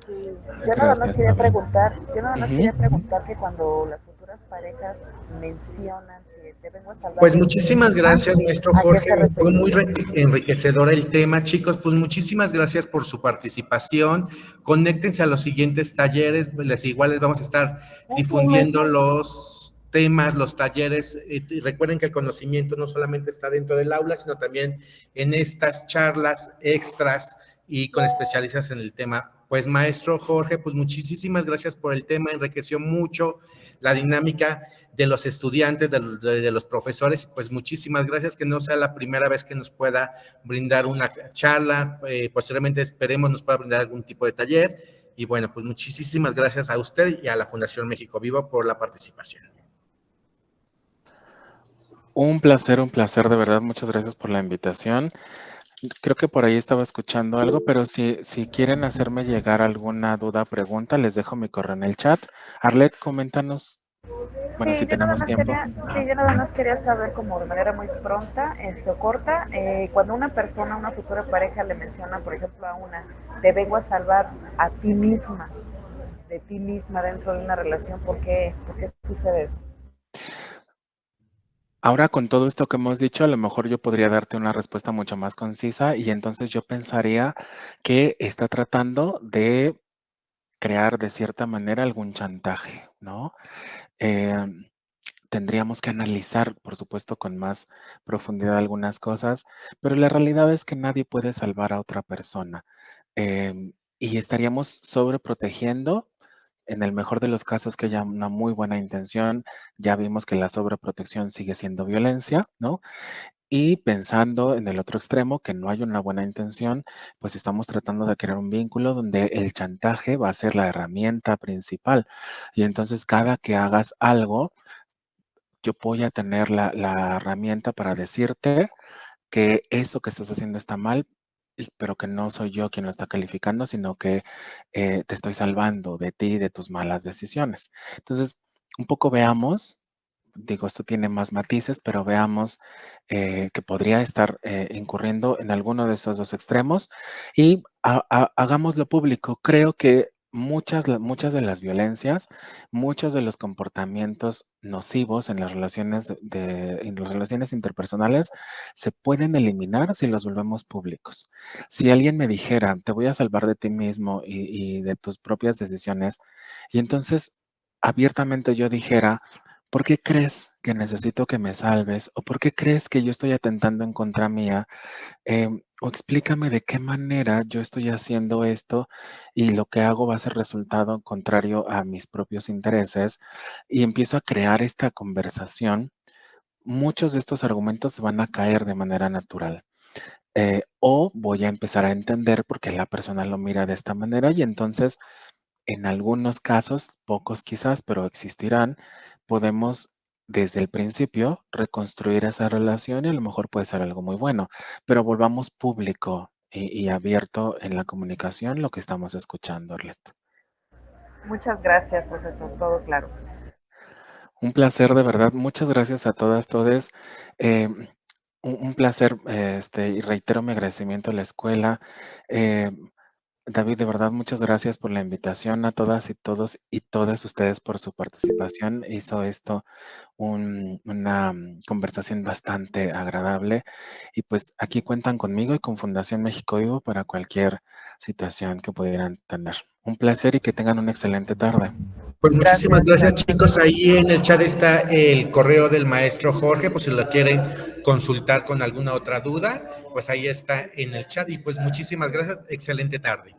C: Yo nada más
B: Gracias,
C: quería
B: Pablo.
C: preguntar que cuando las futuras parejas mencionan que te vengo a salvar.
L: Pues muchísimas gracias, maestro
C: ¿A qué
L: Jorge.
C: se
L: Fue muy
C: refería?
L: enriquecedor el tema, chicos. Pues muchísimas gracias por su participación. Conéctense a los siguientes talleres. Igual les vamos a estar difundiendo los temas, los talleres. Y recuerden que el conocimiento no solamente está dentro del aula, sino también en estas charlas extras y con especialistas en el tema. Pues maestro Jorge, pues muchísimas gracias por el tema, enriqueció mucho la dinámica de los estudiantes, de los profesores, pues muchísimas gracias, que no sea la primera vez que nos pueda brindar una charla, posteriormente esperemos nos pueda brindar algún tipo de taller, y bueno, pues muchísimas gracias a usted y a la Fundación México Vivo por la participación.
B: Un placer, de verdad, muchas gracias por la invitación. Creo que por ahí estaba escuchando algo, pero si quieren hacerme llegar alguna duda, pregunta, les dejo mi correo en el chat. Arlet, coméntanos, bueno, si tenemos tiempo.
C: Yo nada más quería saber como de manera muy pronta, o corta, cuando una persona, una futura pareja le menciona, por ejemplo, a una, te vengo a salvar a ti misma, de ti misma dentro de una relación, ¿por qué sucede eso?
B: Ahora con todo esto que hemos dicho, a lo mejor yo podría darte una respuesta mucho más concisa y entonces yo pensaría que está tratando de crear de cierta manera algún chantaje, ¿no? Tendríamos que analizar, por supuesto, con más profundidad algunas cosas, pero la realidad es que nadie puede salvar a otra persona y estaríamos sobreprotegiendo. En el mejor de los casos que haya una muy buena intención, ya vimos que la sobreprotección sigue siendo violencia, ¿no? Y pensando en el otro extremo, que no hay una buena intención, pues estamos tratando de crear un vínculo donde el chantaje va a ser la herramienta principal. Y entonces cada que hagas algo, yo voy a tener la herramienta para decirte que esto que estás haciendo está mal, pero que no soy yo quien lo está calificando, sino que te estoy salvando de ti y de tus malas decisiones. Entonces, un poco veamos, digo, esto tiene más matices, pero veamos que podría estar incurriendo en alguno de estos dos extremos y hagámoslo público. Creo que muchas de las violencias, muchos de los comportamientos nocivos en las relaciones en las relaciones interpersonales se pueden eliminar si los volvemos públicos. Si alguien me dijera, te voy a salvar de ti mismo y de tus propias decisiones, y entonces abiertamente yo dijera, ¿por qué crees que necesito que me salves? ¿O por qué crees que yo estoy atentando en contra mía? O explícame de qué manera yo estoy haciendo esto y lo que hago va a ser resultado contrario a mis propios intereses. Y empiezo a crear esta conversación. Muchos de estos argumentos se van a caer de manera natural. O voy a empezar a entender por qué la persona lo mira de esta manera y entonces en algunos casos, pocos quizás, pero existirán, podemos desde el principio reconstruir esa relación y a lo mejor puede ser algo muy bueno, pero volvamos público y abierto en la comunicación lo que estamos escuchando, Arlet.
C: Muchas gracias, profesor, todo claro.
B: Un placer, de verdad. Muchas gracias a todas, todes. Un placer, y reitero mi agradecimiento a la escuela. David, de verdad, muchas gracias por la invitación, a todas y todos y todas ustedes por su participación. Hizo esto una conversación bastante agradable. Y pues aquí cuentan conmigo y con Fundación México Vivo para cualquier situación que pudieran tener. Un placer y que tengan una excelente tarde.
L: Pues muchísimas gracias, chicos. Ahí en el chat está el correo del maestro Jorge, por si lo quieren consultar con alguna otra duda, pues ahí está en el chat. Y pues muchísimas gracias, excelente tarde.